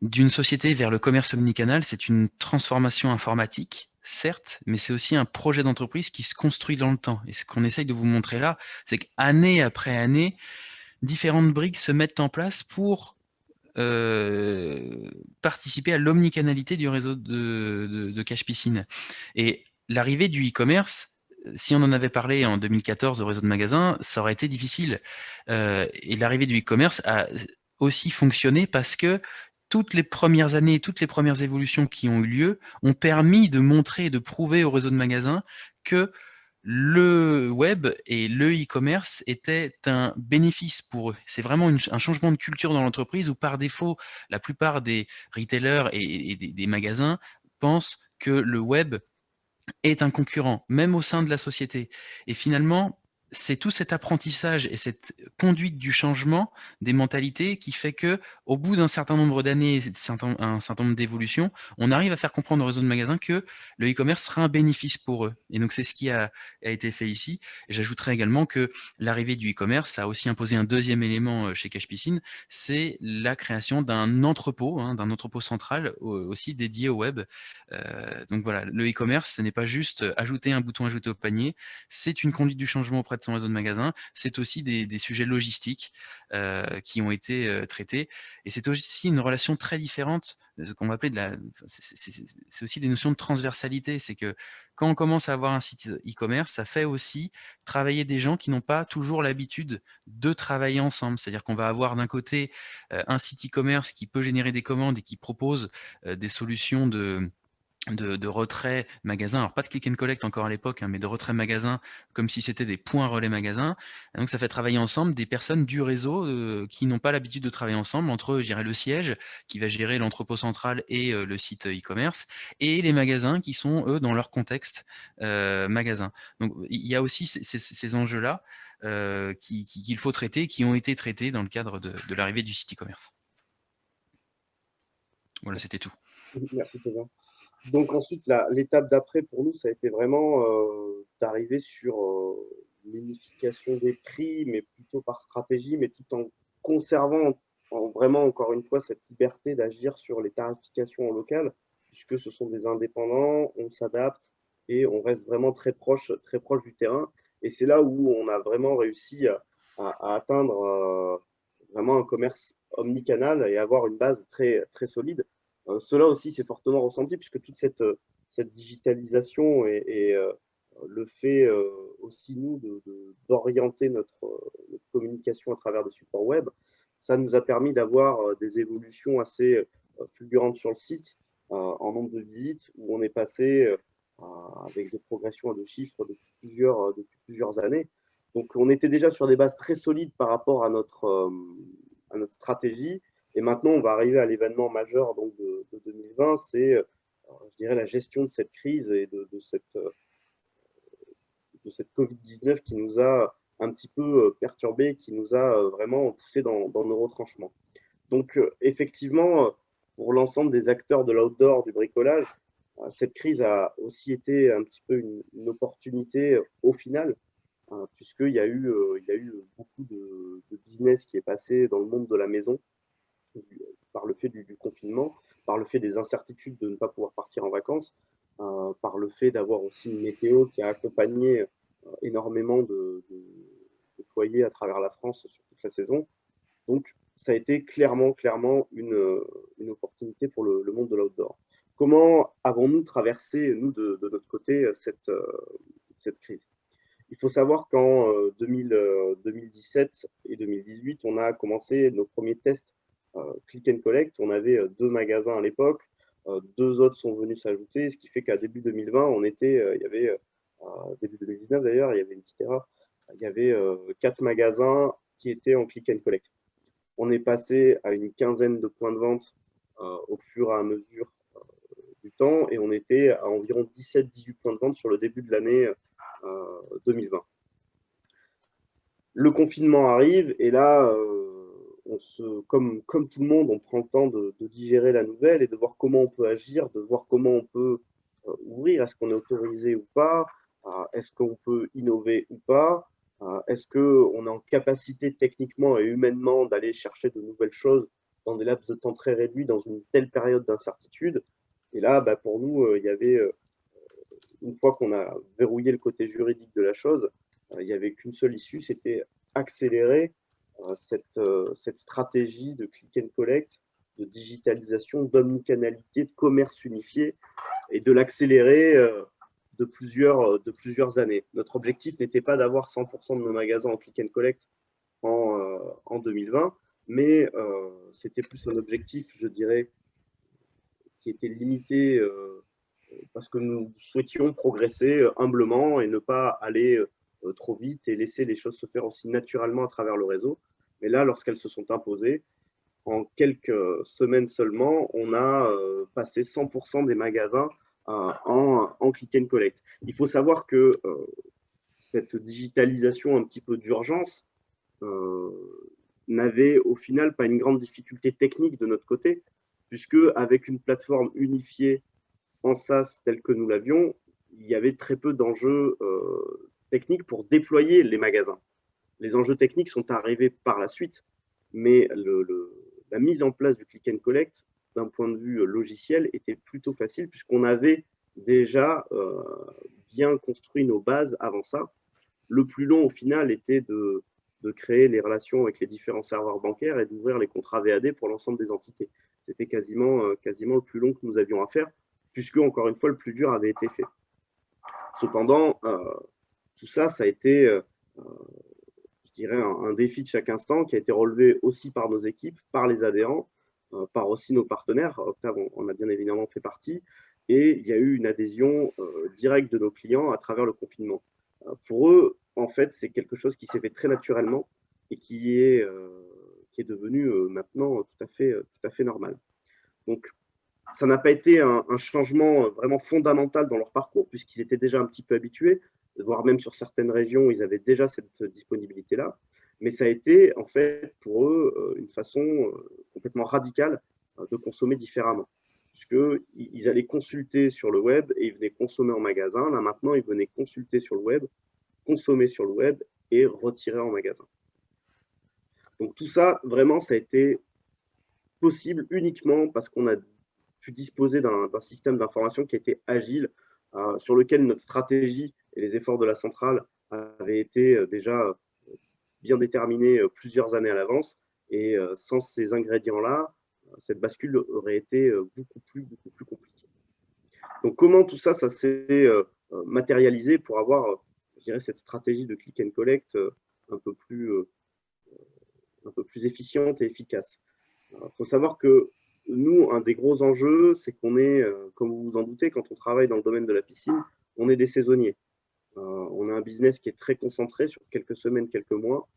d'une société vers le commerce omnicanal, c'est une transformation informatique, certes, mais c'est aussi un projet d'entreprise qui se construit dans le temps. Et ce qu'on essaye de vous montrer là, c'est qu'année après année, différentes briques se mettent en place pour participer à l'omnicanalité du réseau de Cache Piscine. Et l'arrivée du e-commerce, si on en avait parlé en 2014 au réseau de magasins, ça aurait été difficile. Et l'arrivée du e-commerce a aussi fonctionné parce que toutes les premières années, toutes les premières évolutions qui ont eu lieu ont permis de montrer et de prouver au réseau de magasins que le web et le e-commerce étaient un bénéfice pour eux. C'est vraiment un changement de culture dans l'entreprise où, par défaut, la plupart des retailers et des magasins pensent que le web est un concurrent, même au sein de la société. Et finalement, c'est tout cet apprentissage et cette conduite du changement des mentalités qui fait que, au bout d'un certain nombre d'années, un certain nombre d'évolutions, on arrive à faire comprendre au réseau de magasins que le e-commerce sera un bénéfice pour eux. Et donc, c'est ce qui a été fait ici. Et j'ajouterais également que l'arrivée du e-commerce a aussi imposé un deuxième élément chez Cache Piscine, c'est la création d'un entrepôt central aussi dédié au web. Donc voilà, le e-commerce, ce n'est pas juste ajouter un bouton ajouter au panier, c'est une conduite du changement auprès de son réseau de magasins, c'est aussi des sujets logistiques qui ont été traités, et c'est aussi une relation très différente de ce qu'on va appeler c'est aussi des notions de transversalité. C'est que quand on commence à avoir un site e-commerce, ça fait aussi travailler des gens qui n'ont pas toujours l'habitude de travailler ensemble. C'est-à-dire qu'on va avoir d'un côté un site e-commerce qui peut générer des commandes et qui propose des solutions de retrait magasin, alors pas de click and collect encore à l'époque, hein, mais de retrait magasin, comme si c'était des points relais magasins. Et donc ça fait travailler ensemble des personnes du réseau qui n'ont pas l'habitude de travailler ensemble, entre eux, je dirais le siège, qui va gérer l'entrepôt central et le site e-commerce, et les magasins qui sont, eux, dans leur contexte magasin. Donc il y a aussi ces enjeux-là qu'il faut traiter, qui ont été traités dans le cadre de l'arrivée du site e-commerce. Voilà, c'était tout. Merci, Thomas. Donc ensuite, l'étape d'après pour nous, ça a été vraiment d'arriver sur l'unification des prix, mais plutôt par stratégie, mais tout en conservant vraiment, encore une fois, cette liberté d'agir sur les tarifications en local, puisque ce sont des indépendants, on s'adapte et on reste vraiment très proche du terrain. Et c'est là où on a vraiment réussi à atteindre vraiment un commerce omnicanal et avoir une base très, très solide. Cela aussi, c'est fortement ressenti puisque toute cette digitalisation et le fait aussi, nous, d'orienter notre communication à travers des supports web ça nous a permis d'avoir des évolutions assez fulgurantes sur le site en nombre de visites, où on est passé avec des progressions à 2 chiffres depuis plusieurs années. Donc, on était déjà sur des bases très solides par rapport à notre stratégie. Et maintenant, on va arriver à l'événement majeur donc, de 2020, c'est, je dirais, la gestion de cette crise et de cette Covid-19 qui nous a un petit peu perturbé, qui nous a vraiment poussé dans nos retranchements. Donc, effectivement, pour l'ensemble des acteurs de l'outdoor, du bricolage, cette crise a aussi été un petit peu une opportunité au final, puisqu'il y a eu beaucoup de business qui est passé dans le monde de la maison par le fait du confinement, par le fait des incertitudes de ne pas pouvoir partir en vacances, par le fait d'avoir aussi une météo qui a accompagné énormément de foyers à travers la France sur toute la saison. Donc, ça a été clairement une opportunité pour le monde de l'outdoor. Comment avons-nous traversé, nous, de notre côté, cette crise? Il faut savoir qu'en 2017 et 2018, on a commencé nos premiers tests click and collect. On avait 2 magasins à l'époque, 2 autres sont venus s'ajouter, ce qui fait qu'à début 2020, il y avait, début 2019 d'ailleurs, il y avait une petite erreur, il y avait 4 magasins qui étaient en click and collect. On est passé à une quinzaine de points de vente au fur et à mesure du temps, et on était à environ 17-18 points de vente sur le début de l'année 2020. Le confinement arrive, et là, comme tout le monde, on prend le temps de digérer la nouvelle et de voir comment on peut agir, de voir comment on peut ouvrir, est-ce qu'on est autorisé ou pas, est-ce qu'on peut innover ou pas, est-ce qu'on est en capacité techniquement et humainement d'aller chercher de nouvelles choses dans des laps de temps très réduits, dans une telle période d'incertitude. Et là, pour nous, il y avait, une fois qu'on a verrouillé le côté juridique de la chose, il n'y avait qu'une seule issue, c'était accélérer cette stratégie de click and collect, de digitalisation, d'omnicanalité, de commerce unifié, et de l'accélérer de plusieurs années. Notre objectif n'était pas d'avoir 100% de nos magasins en click and collect en 2020, mais c'était plus un objectif, je dirais, qui était limité parce que nous souhaitions progresser humblement et ne pas aller trop vite et laisser les choses se faire aussi naturellement à travers le réseau. Mais là, lorsqu'elles se sont imposées, en quelques semaines seulement, on a passé 100% des magasins en click and collect. Il faut savoir que cette digitalisation un petit peu d'urgence n'avait au final pas une grande difficulté technique de notre côté, puisque avec une plateforme unifiée en SaaS telle que nous l'avions, il y avait très peu d'enjeux techniques pour déployer les magasins. Les enjeux techniques sont arrivés par la suite, mais la mise en place du click and collect, d'un point de vue logiciel, était plutôt facile puisqu'on avait déjà bien construit nos bases avant ça. Le plus long, au final, était de créer les relations avec les différents serveurs bancaires et d'ouvrir les contrats VAD pour l'ensemble des entités. C'était quasiment le plus long que nous avions à faire, puisque, encore une fois, le plus dur avait été fait. Cependant, tout ça, ça a été, je dirais, un défi de chaque instant qui a été relevé aussi par nos équipes, par les adhérents, par aussi nos partenaires. Octave, on a bien évidemment fait partie. Et il y a eu une adhésion directe de nos clients à travers le confinement. Pour eux, en fait, c'est quelque chose qui s'est fait très naturellement et qui est devenu maintenant tout à fait normal. Donc, ça n'a pas été un changement vraiment fondamental dans leur parcours, puisqu'ils étaient déjà un petit peu habitués, voire même sur certaines régions, ils avaient déjà cette disponibilité-là. Mais ça a été, en fait, pour eux, une façon complètement radicale de consommer différemment. Puisqu'ils allaient consulter sur le web et ils venaient consommer en magasin. Là, maintenant, ils venaient consulter sur le web, consommer sur le web et retirer en magasin. Donc, tout ça, vraiment, ça a été possible uniquement parce qu'on a pu disposer d'un système d'information qui était agile, sur lequel notre stratégie et les efforts de la centrale avaient été déjà bien déterminés plusieurs années à l'avance. Et sans ces ingrédients-là, cette bascule aurait été beaucoup plus compliquée. Donc, comment tout ça, s'est matérialisé pour avoir, je dirais, cette stratégie de click and collect un peu plus plus efficiente et efficace. Il faut savoir que nous, un des gros enjeux, c'est qu'on est, comme vous vous en doutez, quand on travaille dans le domaine de la piscine, on est des saisonniers. On a un business qui est très concentré sur quelques semaines, quelques mois,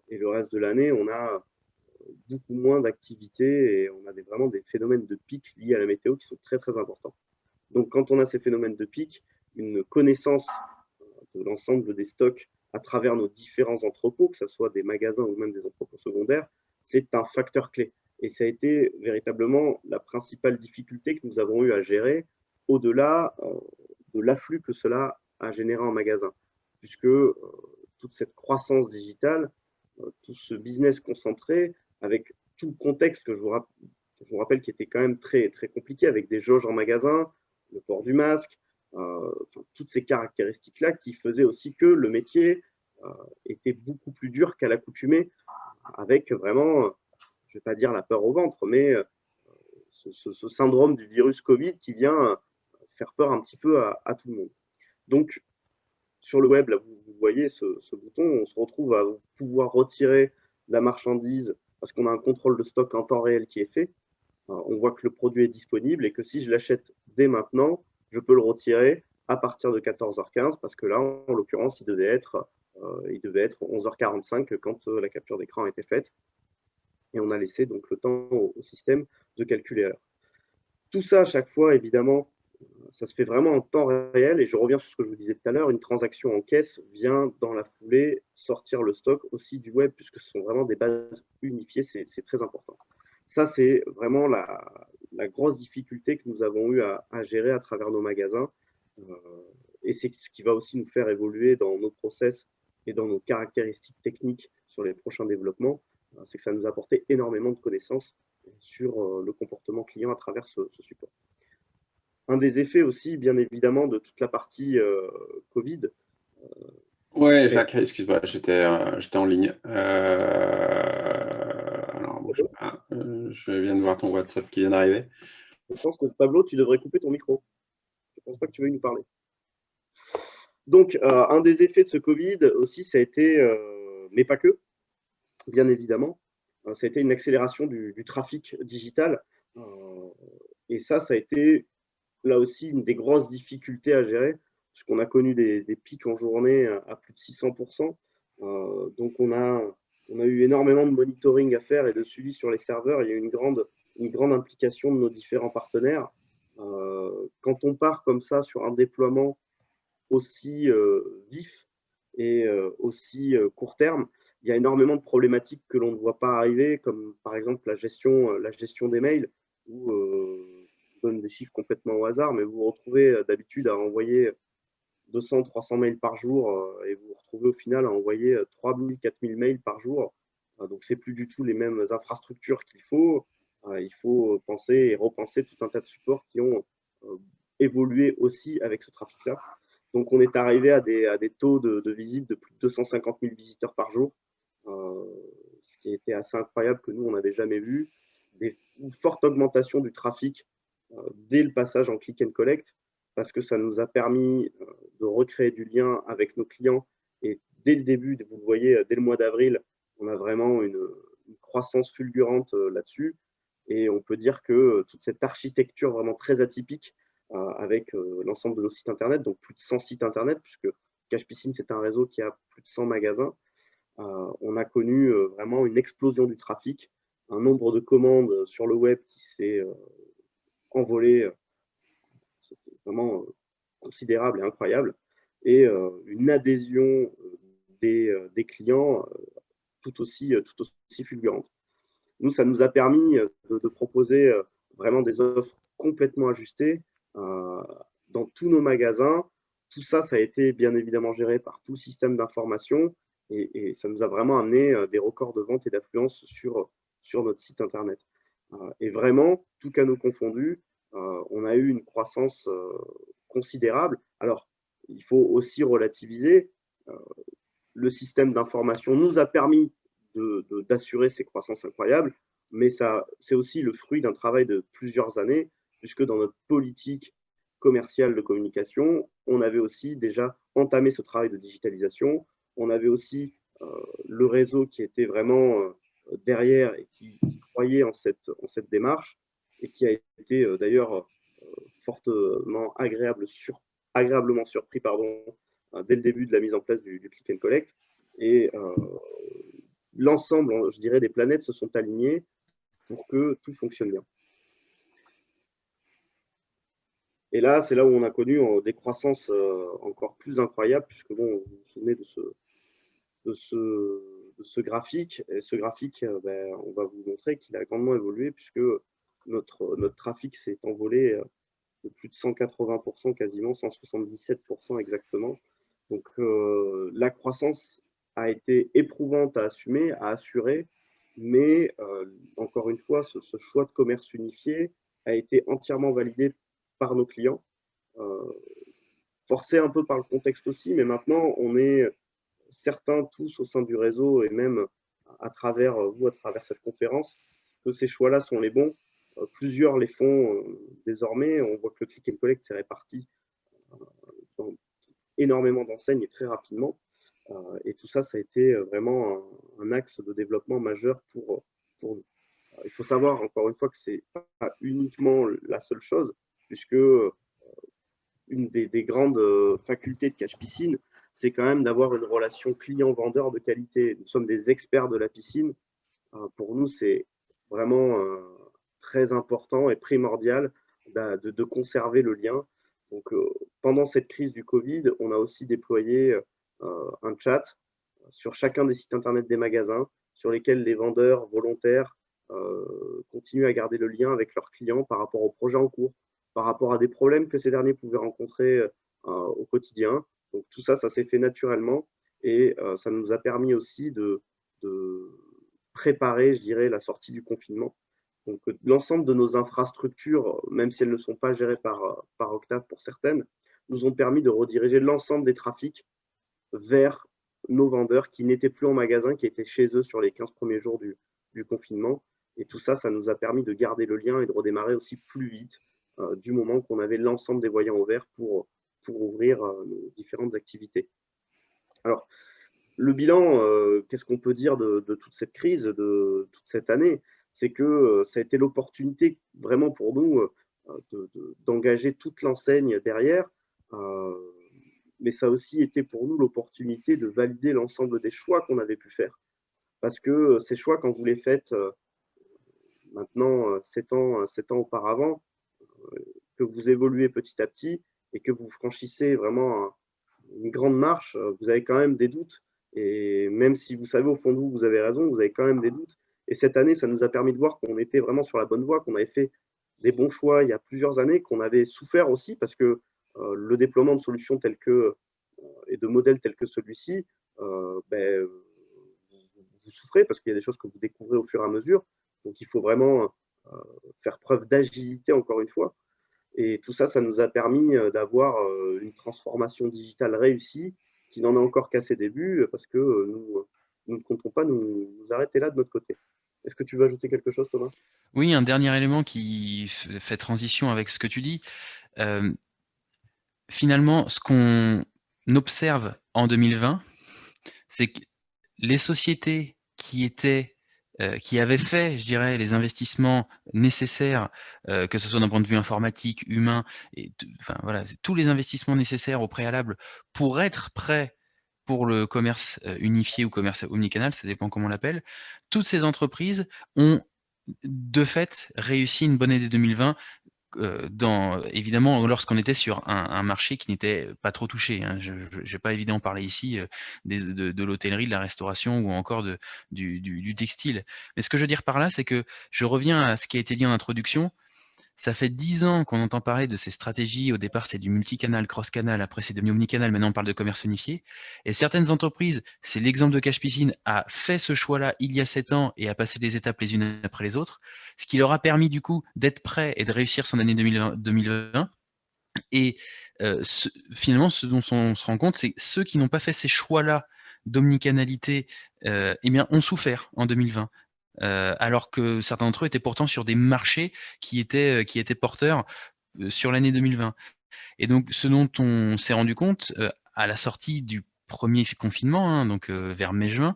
et le reste de l'année, on a beaucoup moins d'activités et on a vraiment des phénomènes de pic liés à la météo qui sont très très importants. Donc quand on a ces phénomènes de pic, une connaissance de l'ensemble des stocks à travers nos différents entrepôts, que ce soit des magasins ou même des entrepôts secondaires, c'est un facteur clé. Et ça a été véritablement la principale difficulté que nous avons eu à gérer au-delà de l'afflux que cela a généré en magasin. Puisque toute cette croissance digitale, tout ce business concentré, avec tout le contexte que je vous rappelle qui était quand même très, très compliqué, avec des jauges en magasin, le port du masque, toutes ces caractéristiques-là qui faisaient aussi que le métier était beaucoup plus dur qu'à l'accoutumée, avec vraiment, je ne vais pas dire la peur au ventre, mais ce syndrome du virus Covid qui vient faire peur un petit peu à tout le monde. Donc, sur le web, là, vous voyez ce bouton, on se retrouve à pouvoir retirer la marchandise parce qu'on a un contrôle de stock en temps réel qui est fait. On voit que le produit est disponible et que si je l'achète dès maintenant, je peux le retirer à partir de 14h15 parce que là, en l'occurrence, il devait être 11h45 quand la capture d'écran a été faite. Et on a laissé donc le temps au système de calculer l'heure. Tout ça, à chaque fois, évidemment, ça se fait vraiment en temps réel. Et je reviens sur ce que je vous disais tout à l'heure, une transaction en caisse vient dans la foulée sortir le stock aussi du web, puisque ce sont vraiment des bases unifiées, c'est très important. Ça, c'est vraiment la grosse difficulté que nous avons eu à gérer à travers nos magasins. Et c'est ce qui va aussi nous faire évoluer dans nos process et dans nos caractéristiques techniques sur les prochains développements. C'est que ça nous a apporté énormément de connaissances sur le comportement client à travers ce support. Un des effets aussi, bien évidemment, de toute la partie Covid. Ouais, Jacques, excuse-moi, j'étais en ligne. Alors, bon, je viens de voir ton WhatsApp qui vient d'arriver. Je pense que Pablo, tu devrais couper ton micro. Je ne pense pas que tu veuilles nous parler. Donc, un des effets de ce Covid aussi, ça a été, mais pas que, bien évidemment, ça a été une accélération du trafic digital. Et ça a été là aussi une des grosses difficultés à gérer, puisqu'on a connu des pics en journée à plus de 600%. Donc, on a eu énormément de monitoring à faire et de suivi sur les serveurs. Il y a eu une grande implication de nos différents partenaires. Quand on part comme ça sur un déploiement aussi vif et aussi court terme, il y a énormément de problématiques que l'on ne voit pas arriver, comme par exemple la gestion des mails, où je donne des chiffres complètement au hasard, mais vous vous retrouvez d'habitude à envoyer 200, 300 mails par jour et vous vous retrouvez au final à envoyer 3000, 4000 mails par jour. Donc, ce n'est plus du tout les mêmes infrastructures qu'il faut. Il faut penser et repenser tout un tas de supports qui ont évolué aussi avec ce trafic-là. Donc, on est arrivé à des taux de visite de plus de 250 000 visiteurs par jour, ce qui était assez incroyable que nous, on n'avait jamais vu. Une forte augmentation du trafic dès le passage en click and collect, parce que ça nous a permis de recréer du lien avec nos clients. Et dès le début, vous le voyez, dès le mois d'avril, on a vraiment une croissance fulgurante là-dessus. Et on peut dire que toute cette architecture vraiment très atypique avec l'ensemble de nos sites Internet, donc plus de 100 sites Internet, puisque Cache Piscine, c'est un réseau qui a plus de 100 magasins. On a connu vraiment une explosion du trafic, un nombre de commandes sur le web qui s'est envolé. C'était vraiment considérable et incroyable. Et une adhésion des clients tout aussi fulgurante. Nous, ça nous a permis de proposer vraiment des offres complètement ajustées dans tous nos magasins. Tout ça, ça a été bien évidemment géré par tout le système d'information et ça nous a vraiment amené des records de vente et d'affluence sur notre site Internet. Et vraiment, tout canaux confondus, on a eu une croissance considérable. Alors, il faut aussi relativiser. Le système d'information nous a permis d'assurer ces croissances incroyables, mais c'est aussi le fruit d'un travail de plusieurs années, puisque dans notre politique commerciale de communication, on avait aussi déjà entamé ce travail de digitalisation. On avait aussi le réseau qui était vraiment derrière et qui croyait en cette démarche et qui a été d'ailleurs fortement agréablement surpris dès le début de la mise en place du click and collect. Et l'ensemble, je dirais, des planètes se sont alignées pour que tout fonctionne bien. Et là, c'est là où on a connu des croissances encore plus incroyables, puisque bon, vous vous souvenez de ce graphique. Et ce graphique, on va vous montrer qu'il a grandement évolué, puisque notre trafic s'est envolé de plus de 180%, quasiment 177% exactement. Donc la croissance a été éprouvante à assumer, à assurer, mais encore une fois, ce choix de commerce unifié a été entièrement validé par nos clients, forcé un peu par le contexte aussi, mais maintenant on est certains tous au sein du réseau et même à travers vous, à travers cette conférence, que ces choix-là sont les bons. Plusieurs les font désormais. On voit que le click and collect s'est réparti dans énormément d'enseignes et très rapidement. Et tout ça, ça a été vraiment un axe de développement majeur pour nous. Il faut savoir, encore une fois, que ce n'est pas uniquement la seule chose, puisque une des grandes facultés de Cache Piscine, c'est quand même d'avoir une relation client-vendeur de qualité. Nous sommes des experts de la piscine. Pour nous, c'est vraiment très important et primordial de conserver le lien. Donc, pendant cette crise du Covid, on a aussi déployé un chat sur chacun des sites internet des magasins, sur lesquels les vendeurs volontaires continuent à garder le lien avec leurs clients par rapport aux projets en cours, par rapport à des problèmes que ces derniers pouvaient rencontrer au quotidien. Donc tout ça, ça s'est fait naturellement et ça nous a permis aussi de préparer, je dirais, la sortie du confinement. Donc l'ensemble de nos infrastructures, même si elles ne sont pas gérées par Octave pour certaines, nous ont permis de rediriger l'ensemble des trafics vers nos vendeurs qui n'étaient plus en magasin, qui étaient chez eux sur les 15 premiers jours du confinement. Et tout ça, ça nous a permis de garder le lien et de redémarrer aussi plus vite du moment qu'on avait l'ensemble des voyants ouverts pour ouvrir nos différentes activités. Alors, le bilan, qu'est-ce qu'on peut dire de toute cette crise, de toute cette année? C'est que ça a été l'opportunité vraiment pour nous d'engager toute l'enseigne derrière, mais ça a aussi été pour nous l'opportunité de valider l'ensemble des choix qu'on avait pu faire. Parce que ces choix, quand vous les faites maintenant 7 ans auparavant, que vous évoluez petit à petit et que vous franchissez vraiment une grande marche, vous avez quand même des doutes. Et même si vous savez au fond de vous, vous avez raison, vous avez quand même des doutes. Et cette année, ça nous a permis de voir qu'on était vraiment sur la bonne voie, qu'on avait fait des bons choix il y a plusieurs années, qu'on avait souffert aussi parce que le déploiement de solutions telles que et de modèles tels que celui-ci, vous souffrez parce qu'il y a des choses que vous découvrez au fur et à mesure. Donc il faut vraiment faire preuve d'agilité encore une fois. Et tout ça, ça nous a permis d'avoir une transformation digitale réussie qui n'en est encore qu'à ses débuts parce que nous ne comptons pas nous arrêter là de notre côté. Est-ce que tu veux ajouter quelque chose, Thomas? Oui, un dernier élément qui fait transition avec ce que tu dis. Finalement, ce qu'on observe en 2020, c'est que les sociétés qui avaient fait, je dirais, les investissements nécessaires, que ce soit d'un point de vue informatique, humain, et enfin voilà, tous les investissements nécessaires au préalable pour être prêts pour le commerce unifié ou commerce omnicanal, ça dépend comment on l'appelle. Toutes ces entreprises ont de fait réussi une bonne année 2020. Évidemment, lorsqu'on était sur un marché qui n'était pas trop touché. Hein. Je n'ai pas évidemment parlé ici de l'hôtellerie, de la restauration ou encore du textile. Mais ce que je veux dire par là, c'est que je reviens à ce qui a été dit en introduction. Ça fait 10 ans qu'on entend parler de ces stratégies. Au départ, c'est du multicanal, cross-canal. Après, c'est devenu omnicanal. Maintenant, on parle de commerce unifié. Et certaines entreprises, c'est l'exemple de Cache Piscine, a fait ce choix-là il y a 7 ans et a passé les étapes les unes après les autres, ce qui leur a permis du coup d'être prêt et de réussir son année 2020. Et finalement, ce dont on se rend compte, c'est que ceux qui n'ont pas fait ces choix-là d'omnicanalité, eh bien, ont souffert en 2020. Alors que certains d'entre eux étaient pourtant sur des marchés qui étaient porteurs sur l'année 2020. Et donc, ce dont on s'est rendu compte à la sortie du premier confinement, hein, donc vers mai-juin,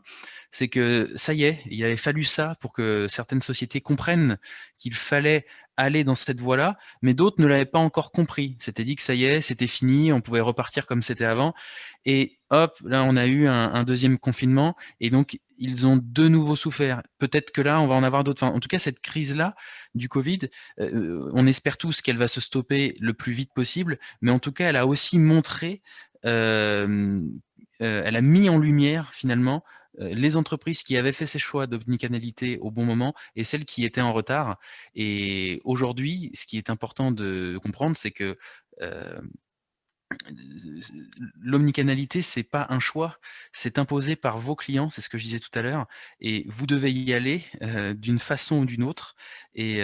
c'est que ça y est, il avait fallu ça pour que certaines sociétés comprennent qu'il fallait aller dans cette voie-là, mais d'autres ne l'avaient pas encore compris. C'était dit que ça y est, c'était fini, on pouvait repartir comme c'était avant. Et hop, là, on a eu un deuxième confinement, et donc ils ont de nouveau souffert. Peut-être que là, on va en avoir d'autres. Enfin, en tout cas, cette crise-là du Covid, on espère tous qu'elle va se stopper le plus vite possible, mais en tout cas, elle a aussi montré, elle a mis en lumière finalement les entreprises qui avaient fait ces choix d'omnicanalité au bon moment et celles qui étaient en retard. Et aujourd'hui, ce qui est important de comprendre, c'est que l'omnicanalité, c'est pas un choix, c'est imposé par vos clients, c'est ce que je disais tout à l'heure, et vous devez y aller d'une façon ou d'une autre. Et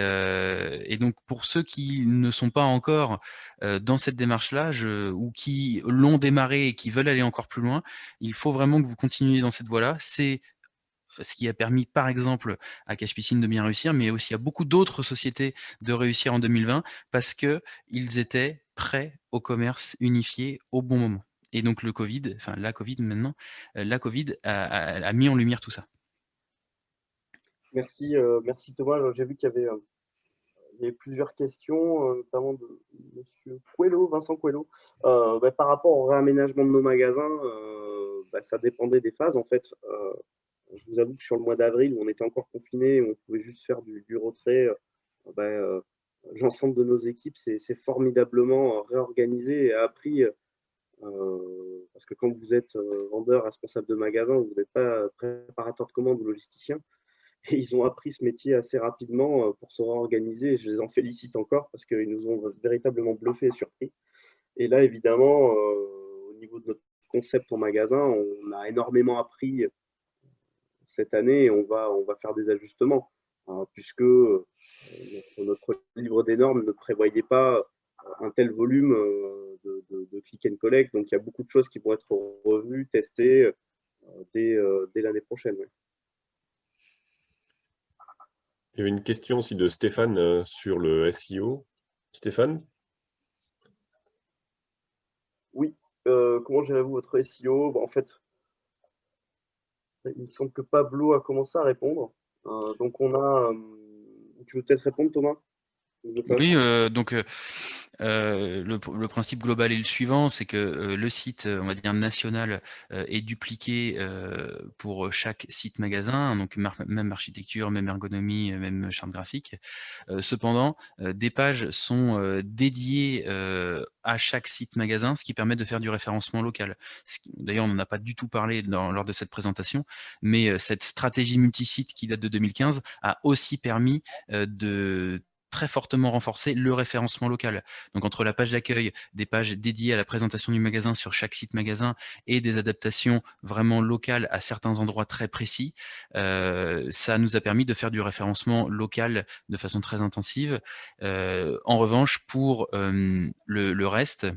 donc, pour ceux qui ne sont pas encore dans cette démarche-là, ou qui l'ont démarré et qui veulent aller encore plus loin, il faut vraiment que vous continuiez dans cette voie-là. C'est ce qui a permis, par exemple, à Cache Piscine de bien réussir, mais aussi à beaucoup d'autres sociétés de réussir en 2020 parce qu'ils étaient prêts au commerce unifié au bon moment. Et donc le Covid, enfin la Covid maintenant, la Covid a mis en lumière tout ça. Merci, merci Thomas. J'ai vu qu'il y avait plusieurs questions, notamment de Monsieur Coelho, Vincent Coelho. Par rapport au réaménagement de nos magasins, ça dépendait des phases. En fait, je vous avoue que sur le mois d'avril, où on était encore confinés, on pouvait juste faire du retrait. L'ensemble de nos équipes s'est formidablement réorganisé et a appris, parce que quand vous êtes vendeur, responsable de magasin, vous n'êtes pas préparateur de commandes ou logisticien. Et ils ont appris ce métier assez rapidement pour se réorganiser. Et je les en félicite encore parce qu'ils nous ont véritablement bluffés et surpris. Et là, évidemment, au niveau de notre concept en magasin, on a énormément appris cette année et on va faire des ajustements, hein, puisque notre livre des normes ne prévoyait pas un tel volume de click and collect. Donc, il y a beaucoup de choses qui vont être revues, testées dès l'année prochaine. Ouais. Il y avait une question aussi de Stéphane sur le SEO. Stéphane? Oui, comment gérez-vous votre SEO? En fait, il me semble que Pablo a commencé à répondre. Donc, on a. Tu veux peut-être répondre, Thomas? Oui, donc le principe global est le suivant, c'est que le site, on va dire national, est dupliqué pour chaque site magasin, donc même architecture, même ergonomie, même charte graphique. Cependant, des pages sont dédiées à chaque site magasin, ce qui permet de faire du référencement local. D'ailleurs, on n'en a pas du tout parlé lors de cette présentation, mais cette stratégie multisite qui date de 2015 a aussi permis de très fortement renforcer le référencement local. Donc entre la page d'accueil, des pages dédiées à la présentation du magasin sur chaque site magasin et des adaptations vraiment locales à certains endroits très précis, ça nous a permis de faire du référencement local de façon très intensive. En revanche, pour le reste,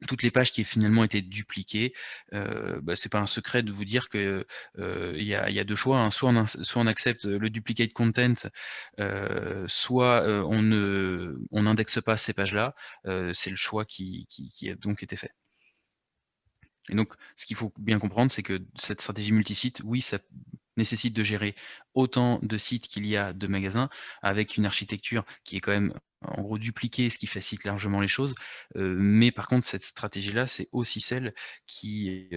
toutes les pages qui finalement étaient dupliquées, c'est pas un secret de vous dire que il y a deux choix, hein. Soit on accepte le duplicate content, soit on n'indexe pas ces pages-là. C'est le choix qui a donc été fait. Et donc, ce qu'il faut bien comprendre, c'est que cette stratégie multisite, oui, ça nécessite de gérer autant de sites qu'il y a de magasins, avec une architecture qui est quand même en gros dupliquée, ce qui facilite largement les choses. Mais par contre, cette stratégie-là, c'est aussi celle qui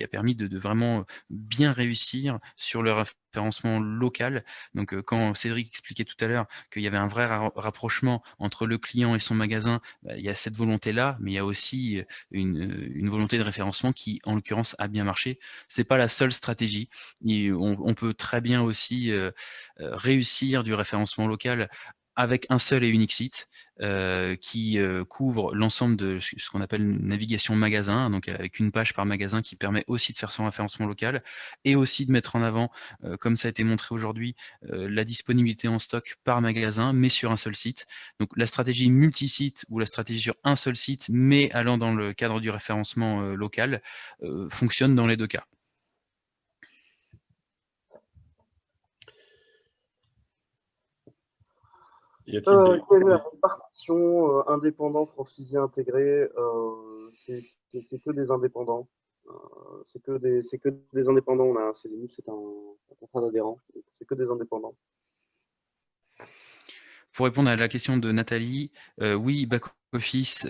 a permis de vraiment bien réussir sur le référencement local. Donc, quand Cédric expliquait tout à l'heure qu'il y avait un vrai rapprochement entre le client et son magasin, il y a cette volonté-là, mais il y a aussi une volonté de référencement qui, en l'occurrence, a bien marché. C'est pas la seule stratégie. On peut très bien aussi réussir du référencement local avec un seul et unique site qui couvre l'ensemble de ce qu'on appelle une navigation magasin, donc avec une page par magasin qui permet aussi de faire son référencement local et aussi de mettre en avant, comme ça a été montré aujourd'hui, la disponibilité en stock par magasin, mais sur un seul site. Donc la stratégie multi-site ou la stratégie sur un seul site, mais allant dans le cadre du référencement local, fonctionne dans les deux cas. Y a-t-il des... Quelle est la répartition indépendant, franchisé, intégré? C'est que des indépendants. C'est que des indépendants. Nous, c'est un contrat d'adhérent. C'est que des indépendants. Pour répondre à la question de Nathalie, oui, back-office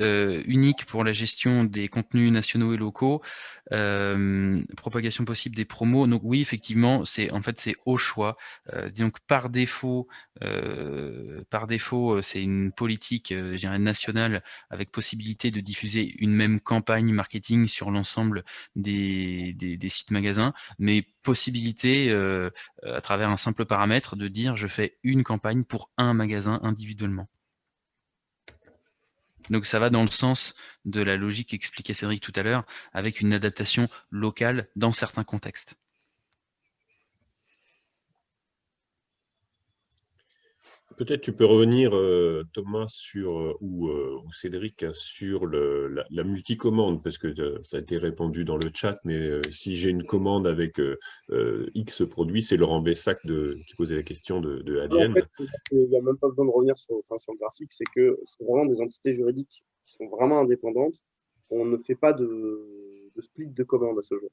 unique pour la gestion des contenus nationaux et locaux, propagation possible des promos. Donc oui, effectivement, c'est au choix. Donc par défaut, c'est une politique, je dirais, nationale avec possibilité de diffuser une même campagne marketing sur l'ensemble des sites magasins, mais possibilité à travers un simple paramètre de dire je fais une campagne pour un magasin individuellement. Donc ça va dans le sens de la logique qu'expliquait Cédric tout à l'heure, avec une adaptation locale dans certains contextes. Peut-être tu peux revenir, Thomas, ou Cédric, sur la multicommande, parce que ça a été répondu dans le chat, mais si j'ai une commande avec X produits, c'est Laurent Bessac qui posait la question de Adyen. En fait, il n'y a même pas besoin de revenir sur le graphique, c'est que c'est vraiment des entités juridiques qui sont vraiment indépendantes. On ne fait pas de split de commande à ce jour.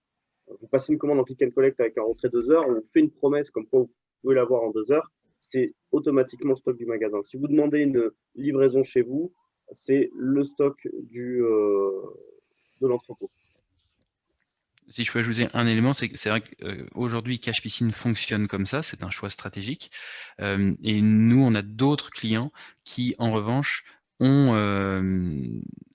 Vous passez une commande en click and collect avec un retrait 2 heures, on vous fait une promesse comme quoi vous pouvez l'avoir en 2 heures, c'est automatiquement stock du magasin. Si vous demandez une livraison chez vous, c'est le stock de l'entrepôt. Si je peux ajouter un élément, c'est vrai qu'aujourd'hui, Cash Piscine fonctionne comme ça, c'est un choix stratégique. Et nous, on a d'autres clients qui, en revanche, ont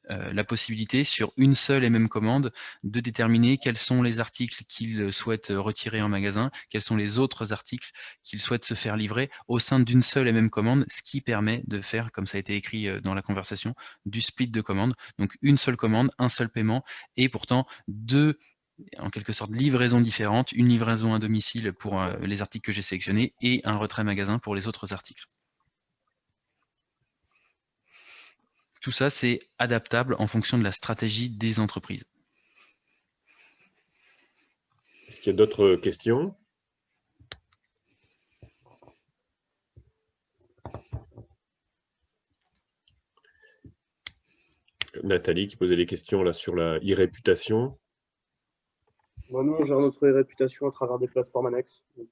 la possibilité, sur une seule et même commande, de déterminer quels sont les articles qu'ils souhaitent retirer en magasin, quels sont les autres articles qu'ils souhaitent se faire livrer au sein d'une seule et même commande, ce qui permet de faire, comme ça a été écrit dans la conversation, du split de commande. Donc une seule commande, un seul paiement, et pourtant en quelque sorte livraisons différentes, une livraison à domicile pour les articles que j'ai sélectionnés et un retrait magasin pour les autres articles. Tout ça, c'est adaptable en fonction de la stratégie des entreprises. Est-ce qu'il y a d'autres questions? Nathalie qui posait des questions là sur la e-réputation. Bon, nous, on gère notre réputation à travers des plateformes annexes. Donc,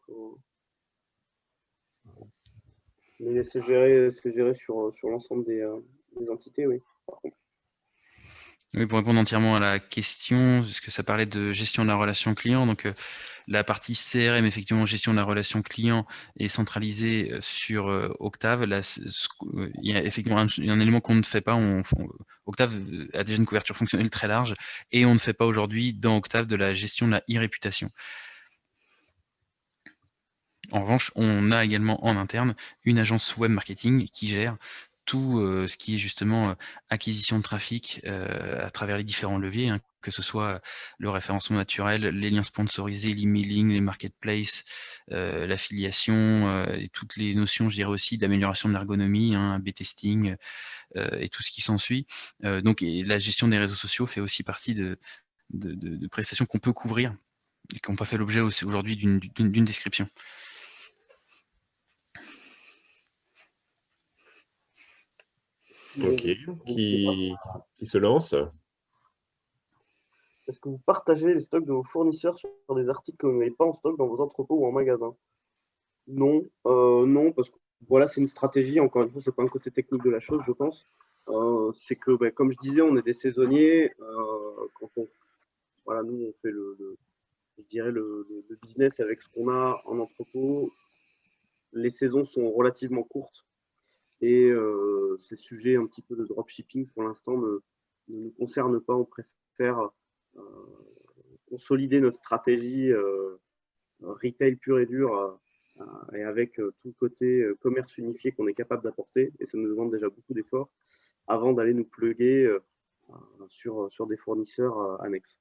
mais c'est géré sur l'ensemble des entités, oui. Par contre. Oui, pour répondre entièrement à la question, parce que ça parlait de gestion de la relation client, donc la partie CRM, effectivement, gestion de la relation client est centralisée sur Octave. Là, il y a effectivement un élément qu'on ne fait pas. Octave a déjà une couverture fonctionnelle très large et on ne fait pas aujourd'hui dans Octave de la gestion de la e-réputation. En revanche, on a également en interne une agence web marketing qui gère tout ce qui est justement acquisition de trafic à travers les différents leviers, hein, que ce soit le référencement naturel, les liens sponsorisés, l'emailing, les marketplaces, l'affiliation et toutes les notions, je dirais aussi, d'amélioration de l'ergonomie, hein, B-testing et tout ce qui s'ensuit. Donc la gestion des réseaux sociaux fait aussi partie de prestations qu'on peut couvrir et qui n'ont pas fait l'objet aujourd'hui d'une description. Ok, qui se lance? Est-ce que vous partagez les stocks de vos fournisseurs sur des articles que vous n'avez pas en stock dans vos entrepôts ou en magasin? Non, non, parce que voilà, c'est une stratégie. Encore une fois, c'est pas un côté technique de la chose, je pense. C'est que, comme je disais, on est des saisonniers. Voilà, nous, on fait je dirais le business avec ce qu'on a en entrepôt. Les saisons sont relativement courtes et ces sujets un petit peu de dropshipping pour l'instant ne nous concernent pas. On préfère consolider notre stratégie retail pur et dur et avec tout le côté commerce unifié qu'on est capable d'apporter, et ça nous demande déjà beaucoup d'efforts avant d'aller nous plugger sur des fournisseurs annexes.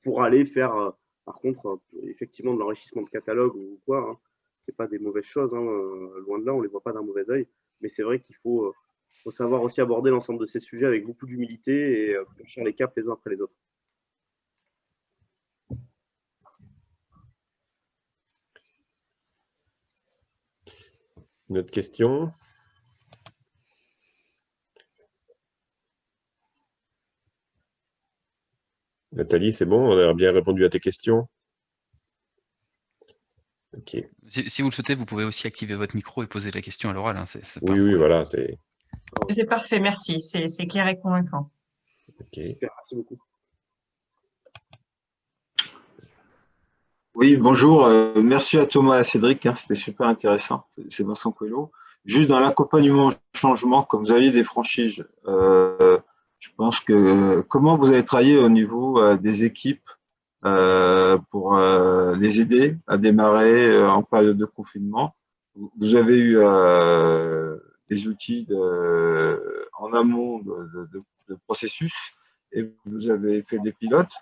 Pour aller faire, par contre, effectivement de l'enrichissement de catalogue ou quoi, hein, c'est pas des mauvaises choses, hein, loin de là, on les voit pas d'un mauvais œil, mais c'est vrai qu'il faut savoir aussi aborder l'ensemble de ces sujets avec beaucoup d'humilité et franchir les caps les uns après les autres. Une autre question? Nathalie, c'est bon? On a bien répondu à tes questions? Ok. Si vous le souhaitez, vous pouvez aussi activer votre micro et poser la question à l'oral. Hein, c'est pas un Oui, problème. voilà, c'est C'est parfait, merci. C'est clair et convaincant. ok. Super, merci beaucoup. Oui, bonjour. Merci à Thomas et à Cédric, hein, c'était super intéressant. C'est Vincent Coelho. Juste dans l'accompagnement au changement, comme vous aviez des franchises, je pense que comment vous avez travaillé au niveau des équipes pour les aider à démarrer en période de confinement? Vous avez eu des outils en amont de processus et vous avez fait des pilotes.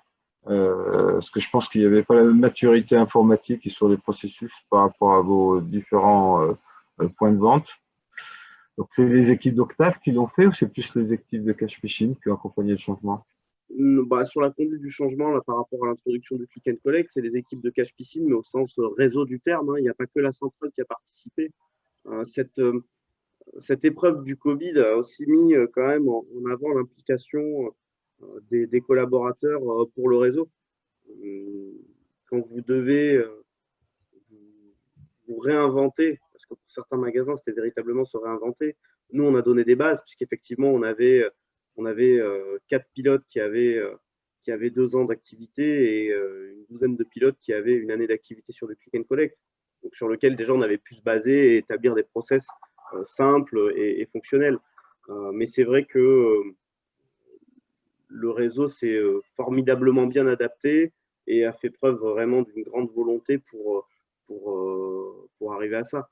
Parce que je pense qu'il n'y avait pas la même maturité informatique sur les processus par rapport à vos différents points de vente. Donc, c'est les équipes d'Octave qui l'ont fait ou c'est plus les équipes de Cash Machine qui ont accompagné le changement? Bah, sur la conduite du changement, là, par rapport à l'introduction du Click and Collect, c'est les équipes de Cash Piscine, mais au sens réseau du terme. Hein. Il n'y a pas que la centrale qui a participé. Cette épreuve du Covid a aussi mis quand même en avant l'implication des collaborateurs pour le réseau. Quand vous devez vous réinventer, parce que pour certains magasins, c'était véritablement se réinventer. Nous, on a donné des bases, puisqu'effectivement, on avait 4 pilotes qui avaient 2 ans d'activité et une douzaine de pilotes qui avaient une année d'activité sur le Click and Collect, donc sur lequel déjà on avait pu se baser et établir des process simples et fonctionnels. Mais c'est vrai que le réseau s'est formidablement bien adapté et a fait preuve vraiment d'une grande volonté pour arriver à ça.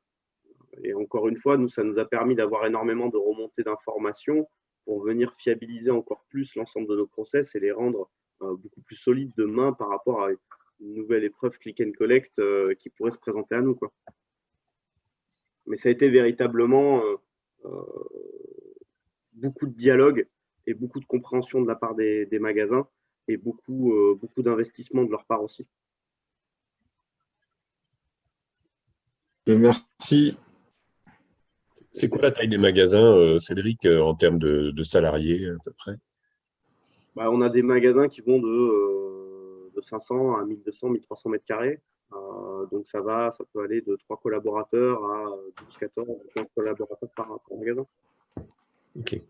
Et encore une fois, nous, ça nous a permis d'avoir énormément de remontées d'informations pour venir fiabiliser encore plus l'ensemble de nos process et les rendre beaucoup plus solides demain par rapport à une nouvelle épreuve Click and Collect qui pourrait se présenter à nous, quoi. Mais ça a été véritablement beaucoup de dialogue et beaucoup de compréhension de la part des magasins et beaucoup d'investissement de leur part aussi. Merci. C'est quoi la taille des magasins, Cédric, en termes de salariés à peu près? Bah, on a des magasins qui vont de 500 à 1200, 1300 mètres carrés. Donc ça peut aller de 3 collaborateurs à 12, 14, 15 collaborateurs par magasin. Ok.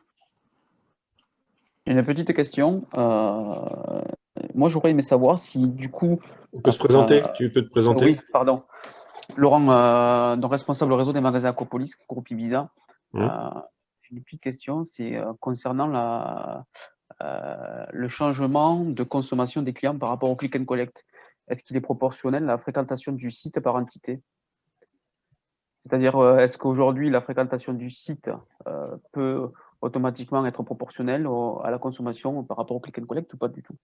Une petite question. Moi, j'aurais aimé savoir si, du coup… On peut se présenter? Tu peux te présenter? Oui, pardon. Laurent, donc responsable réseau des magasins Aquapolis, groupe Ibiza. Une petite question, c'est concernant le changement de consommation des clients par rapport au Click and Collect. Est-ce qu'il est proportionnel à la fréquentation du site par entité? C'est-à-dire, est-ce qu'aujourd'hui, la fréquentation du site peut automatiquement être proportionnelle à la consommation par rapport au Click and Collect ou pas du tout?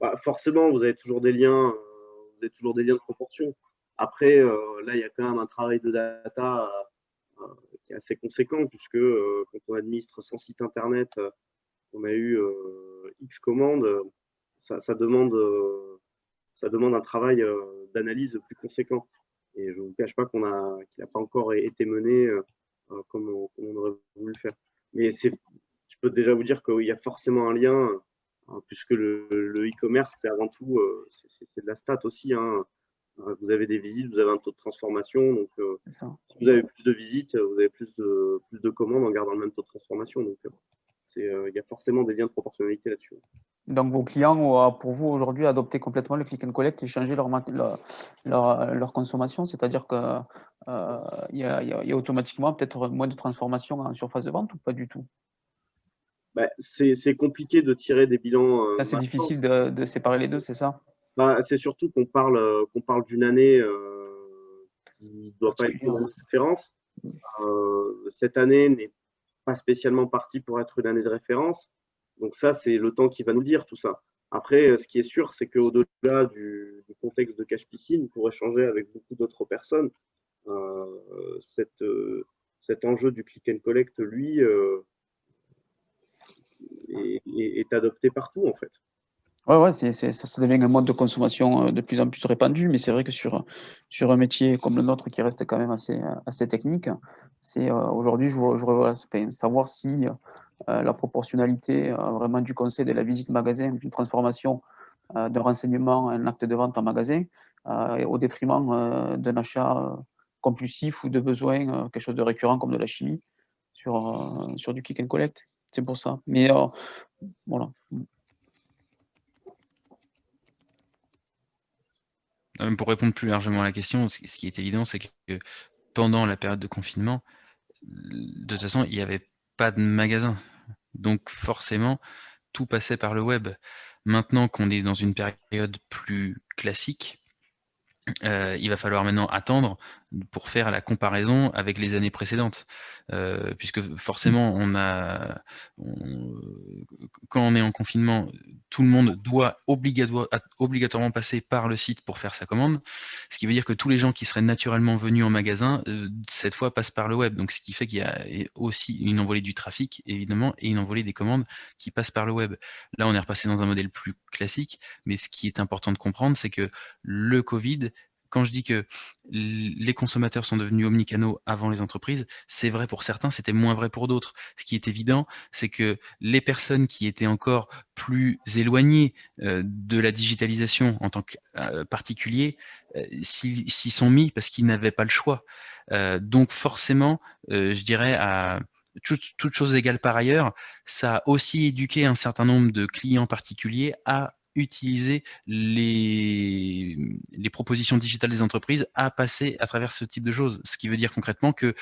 Bah, forcément, vous avez toujours des liens de proportion. Après, là, il y a quand même un travail de data qui est assez conséquent, puisque quand on administre 100 sites internet, on a eu X commandes, ça demande un travail d'analyse plus conséquent. Et je ne vous cache pas qu'il n'a pas encore été mené comme on aurait voulu le faire. Mais je peux déjà vous dire qu'il y a forcément un lien, puisque le e-commerce, c'est avant tout c'est de la stat aussi. Hein. Vous avez des visites, vous avez un taux de transformation. Donc, si vous avez plus de visites, vous avez plus de commandes en gardant le même taux de transformation. Donc, il y a forcément des liens de proportionnalité là-dessus. Donc, vos clients ont, pour vous, aujourd'hui, adopté complètement le Click and Collect et changé leur consommation, c'est-à-dire qu'il y a automatiquement peut-être moins de transformation en surface de vente ou pas du tout? Bah, c'est compliqué de tirer des bilans. C'est difficile de séparer les deux, c'est ça? Bah, c'est surtout qu'on parle d'une année qui ne doit pas être une année de référence. Cette année n'est pas spécialement partie pour être une année de référence. Donc ça, c'est le temps qui va nous le dire tout ça. Après, ce qui est sûr, c'est qu'au-delà du contexte de Cash Piscine, pour échanger avec beaucoup d'autres personnes, cet enjeu du Click and Collect, lui, est adopté partout, en fait. Ouais, ça devient un mode de consommation de plus en plus répandu, mais c'est vrai que sur un métier comme le nôtre qui reste quand même assez technique, c'est aujourd'hui, je voudrais savoir si la proportionnalité vraiment du conseil de la visite magasin, d'une transformation d'un renseignement, un acte de vente en magasin, au détriment d'un achat compulsif ou de besoin, quelque chose de récurrent comme de la chimie sur du click and collect. C'est pour ça. Mais voilà. Pour répondre plus largement à la question, ce qui est évident, c'est que pendant la période de confinement, de toute façon, il n'y avait pas de magasin. Donc forcément, tout passait par le web. Maintenant qu'on est dans une période plus classique, il va falloir maintenant attendre pour faire la comparaison avec les années précédentes. Puisque forcément, quand on est en confinement, tout le monde doit obligatoirement passer par le site pour faire sa commande, ce qui veut dire que tous les gens qui seraient naturellement venus en magasin, cette fois passent par le web. Donc ce qui fait qu'il y a aussi une envolée du trafic, évidemment, et une envolée des commandes qui passent par le web. Là, on est repassé dans un modèle plus classique, mais ce qui est important de comprendre, c'est que le Covid, quand je dis que les consommateurs sont devenus omnicanaux avant les entreprises, c'est vrai pour certains, c'était moins vrai pour d'autres. Ce qui est évident, c'est que les personnes qui étaient encore plus éloignées de la digitalisation en tant que particulier s'y sont mis parce qu'ils n'avaient pas le choix. Donc forcément, je dirais à toutes choses égales par ailleurs, ça a aussi éduqué un certain nombre de clients particuliers à utiliser les propositions digitales des entreprises à passer à travers ce type de choses. Ce qui veut dire concrètement que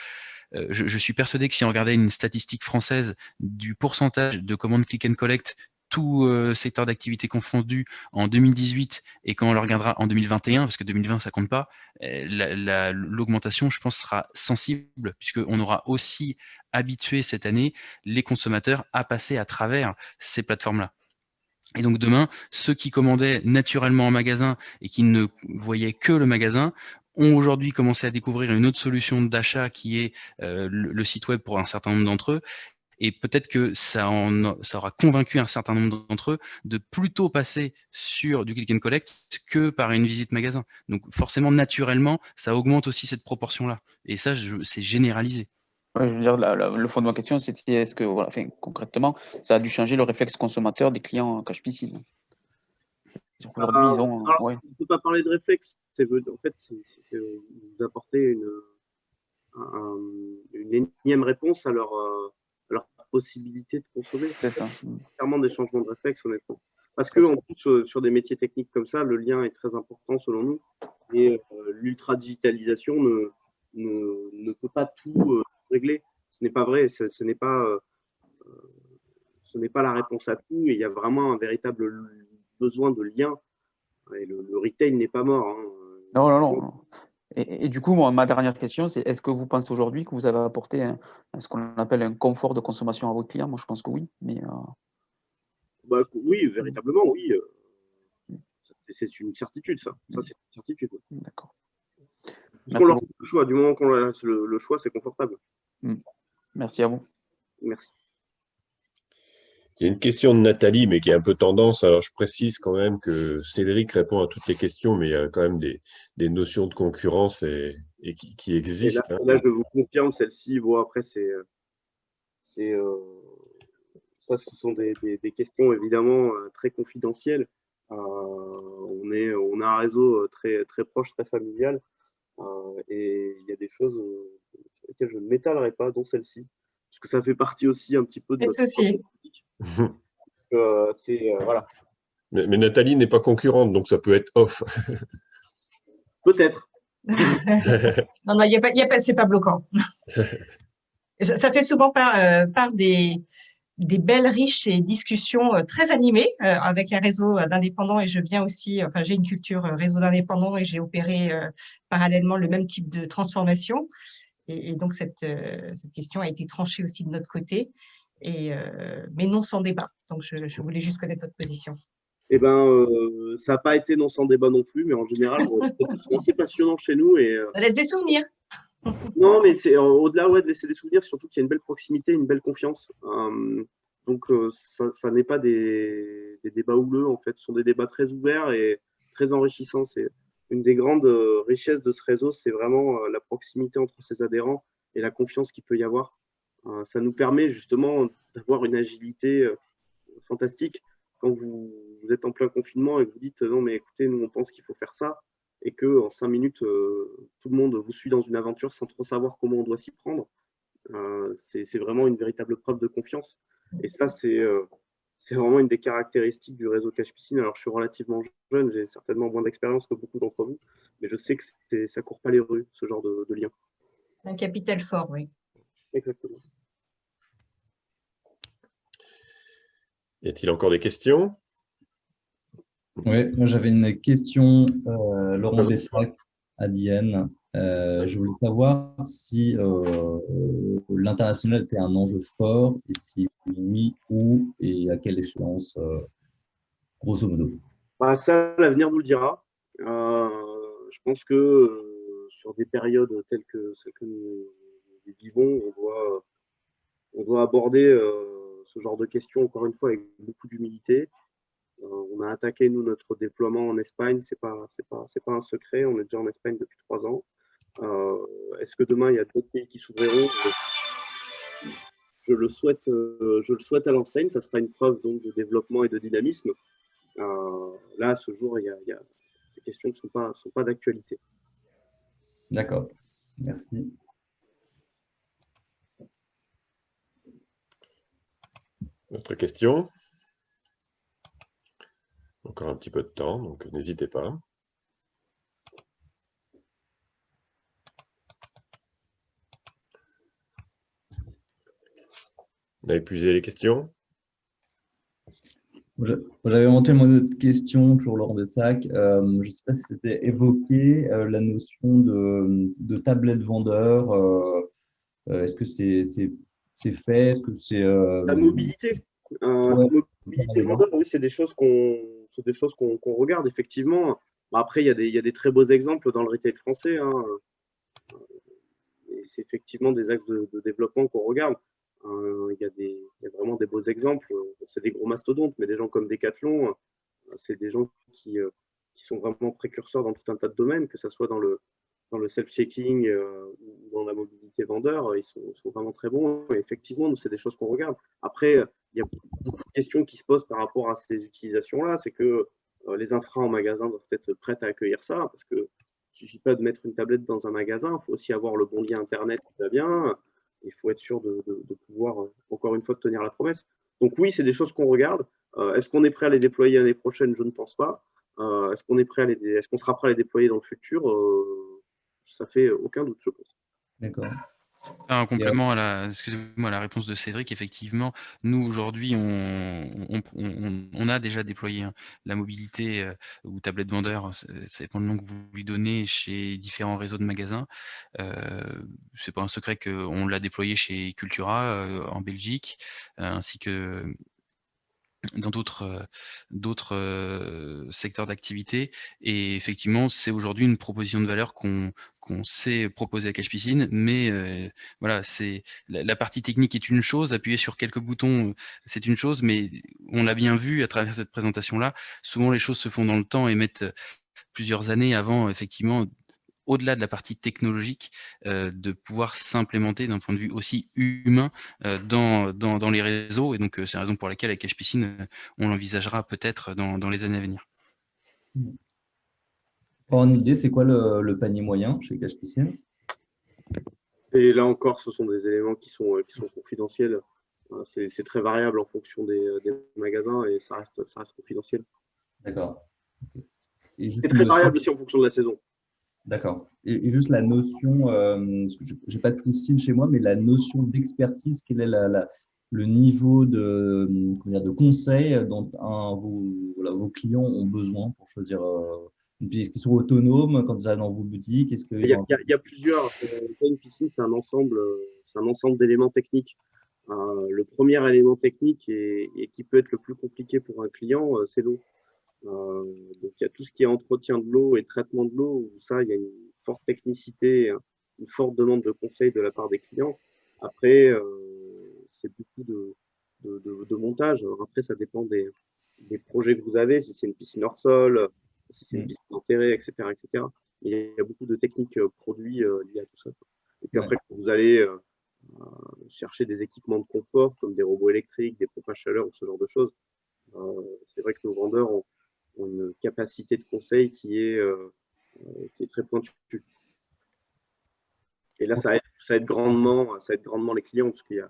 je suis persuadé que si on regardait une statistique française du pourcentage de commandes click and collect, tout secteur d'activité confondu en 2018 et quand on le regardera en 2021, parce que 2020 ça compte pas, l'augmentation je pense sera sensible puisqu'on aura aussi habitué cette année les consommateurs à passer à travers ces plateformes-là. Et donc demain, ceux qui commandaient naturellement en magasin et qui ne voyaient que le magasin ont aujourd'hui commencé à découvrir une autre solution d'achat qui est le site web pour un certain nombre d'entre eux. Et peut-être que ça aura convaincu un certain nombre d'entre eux de plutôt passer sur du click and collect que par une visite magasin. Donc forcément, naturellement, ça augmente aussi cette proportion-là. Et ça, c'est généralisé. Ouais, je veux dire, le fond de ma question, c'était est-ce que, voilà, enfin, concrètement, ça a dû changer le réflexe consommateur des clients cash piscine. Aujourd'hui, ils ont. Alors, Ouais. on ne peut pas parler de réflexe. En fait, c'est vous apporter une énième réponse à leur possibilité de consommer. C'est ça. Clairement des changements de réflexe, honnêtement. Parce que, en plus, sur des métiers techniques comme ça, le lien est très important selon nous. Et l'ultra-digitalisation ne peut pas tout régler. Ce n'est pas vrai. Ce n'est pas la réponse à tout. Et il y a vraiment un véritable besoin de lien. Et le retail n'est pas mort. Hein. Non. Et du coup, moi, ma dernière question, c'est est-ce que vous pensez aujourd'hui que vous avez apporté ce qu'on appelle un confort de consommation à vos clients? Moi, je pense que oui. Mais, oui, véritablement, oui. C'est une certitude, ça. Ça, c'est une certitude. D'accord. Parce qu'on leur donne le choix. Du moment qu'on leur laisse le choix, c'est confortable. Merci à vous. Merci. Il y a une question de Nathalie, mais qui est un peu tendance. Alors, je précise quand même que Cédric répond à toutes les questions, mais il y a quand même des notions de concurrence qui existent. Et là, je vous confirme, celle-ci, bon, après, ça, ce sont des questions évidemment très confidentielles. On a un réseau très, très proche, très familial, et il y a des choses sur lesquelles je ne m'étalerai pas, dont celle-ci, parce que ça fait partie aussi un petit peu de notre politique. Voilà. Mais Nathalie n'est pas concurrente, donc ça peut être off. Peut-être. Non, c'est pas bloquant. Ça fait souvent part des belles, riches et discussions très animées avec un réseau d'indépendants et je viens aussi, enfin j'ai une culture réseau d'indépendants et j'ai opéré parallèlement le même type de transformation et donc cette question a été tranchée aussi de notre côté, mais non sans débat. Donc je voulais juste connaître votre position. Eh ben, ça n'a pas été non sans débat non plus, mais en général, c'est assez passionnant chez nous. Ça laisse des souvenirs. Non, mais c'est au-delà de laisser des souvenirs, surtout qu'il y a une belle proximité, une belle confiance. Donc, ça n'est pas des débats houleux, en fait. Ce sont des débats très ouverts et très enrichissants. C'est une des grandes richesses de ce réseau, c'est vraiment la proximité entre ses adhérents et la confiance qu'il peut y avoir. Ça nous permet justement d'avoir une agilité fantastique. Quand vous vous êtes en plein confinement et que vous dites non, mais écoutez, nous on pense qu'il faut faire ça, et qu'en 5 minutes, tout le monde vous suit dans une aventure sans trop savoir comment on doit s'y prendre, c'est vraiment une véritable preuve de confiance. Et ça, c'est vraiment une des caractéristiques du réseau Cache Piscine. Alors, je suis relativement jeune, j'ai certainement moins d'expérience que beaucoup d'entre vous, mais je sais que ça ne court pas les rues, ce genre de lien. Un capital fort, oui. Exactement. Y a-t-il encore des questions? Oui, moi j'avais une question, Laurent Dessac à Diane. Je voulais savoir si l'international était un enjeu fort et si oui, où et à quelle échéance, grosso modo. Bah, ça, l'avenir nous le dira. Je pense que sur des périodes telles que celles que nous vivons, on doit aborder ce genre de questions, encore une fois, avec beaucoup d'humilité. On a attaqué, nous, notre déploiement en Espagne. C'est pas un secret. On est déjà en Espagne depuis 3 ans. Est-ce que demain, il y a d'autres pays qui s'ouvriront? Je le souhaite à l'enseigne. Ça sera une preuve donc, de développement et de dynamisme. Là, à ce jour, ces questions ne sont pas d'actualité. D'accord. Merci. Autre question? Encore un petit peu de temps, donc n'hésitez pas. On a épuisé les questions? J'avais éventuellement une autre question, toujours Laurent Dessac. Je ne sais pas si c'était évoqué la notion de tablette vendeur. Est-ce que c'est fait? Est-ce que c'est La mobilité. ouais. Mobilité vendeur, oui, c'est des choses qu'on regarde, effectivement. Après, il y a des très beaux exemples dans le retail français. Hein. Et c'est effectivement des axes de développement qu'on regarde. Il y a vraiment des beaux exemples. C'est des gros mastodontes, mais des gens comme Decathlon, c'est des gens qui sont vraiment précurseurs dans tout un tas de domaines, que ce soit dans le self-checking ou dans la mobilité vendeur. Ils sont vraiment très bons. Et effectivement, nous, c'est des choses qu'on regarde. Après, il y a beaucoup de questions qui se posent par rapport à ces utilisations-là. C'est que les infras en magasin doivent être prêtes à accueillir ça, parce que il ne suffit pas de mettre une tablette dans un magasin, il faut aussi avoir le bon lien Internet qui va bien. Il faut être sûr de pouvoir, encore une fois, de tenir la promesse. Donc oui, c'est des choses qu'on regarde. Est-ce qu'on est prêt à les déployer l'année prochaine? Je ne pense pas. Est-ce qu'on sera prêt à les déployer dans le futur? Ça fait aucun doute, je pense. D'accord. Un complément à la réponse de Cédric, effectivement, nous aujourd'hui, on a déjà déployé la mobilité ou tablette vendeur, c'est pour le nom que vous lui donnez, chez différents réseaux de magasins. C'est pas un secret qu'on l'a déployé chez Cultura en Belgique, ainsi que dans d'autres secteurs d'activité. Et effectivement, c'est aujourd'hui une proposition de valeur qu'on sait proposer à Cache Piscine, mais voilà, c'est la partie technique est une chose, appuyer sur quelques boutons, c'est une chose, mais on l'a bien vu à travers cette présentation-là, souvent les choses se font dans le temps et mettent plusieurs années avant, effectivement, au-delà de la partie technologique, de pouvoir s'implémenter d'un point de vue aussi humain dans les réseaux. Et donc, c'est la raison pour laquelle avec Cache Piscine, on l'envisagera peut-être dans les années à venir. Pour une idée, c'est quoi le panier moyen chez Cache Piscine? Et là encore, ce sont des éléments qui sont confidentiels. C'est très variable en fonction des magasins et ça reste confidentiel. D'accord. C'est très variable aussi en fonction de la saison. D'accord. Et juste la notion, je n'ai pas de piscine chez moi, mais la notion d'expertise, quel est le niveau de conseil dont vos clients ont besoin pour choisir est-ce qu'ils sont autonomes quand ils arrivent dans vos boutiques? Il y a plusieurs. Une piscine, c'est un ensemble d'éléments techniques. Le premier élément technique et qui peut être le plus compliqué pour un client, c'est l'eau. Donc, il y a tout ce qui est entretien de l'eau et traitement de l'eau, où ça, il y a une forte technicité, une forte demande de conseils de la part des clients. Après, c'est beaucoup de montage. Alors après, ça dépend des projets que vous avez, si c'est une piscine hors sol, si c'est une piscine enterrée, etc., etc. Il y a beaucoup de techniques produits liées à tout ça. Et puis après, vous allez chercher des équipements de confort, comme des robots électriques, des pompes à chaleur ou ce genre de choses. C'est vrai que nos vendeurs ont une capacité de conseil qui est très pointue. Et là, ça aide grandement les clients parce qu'il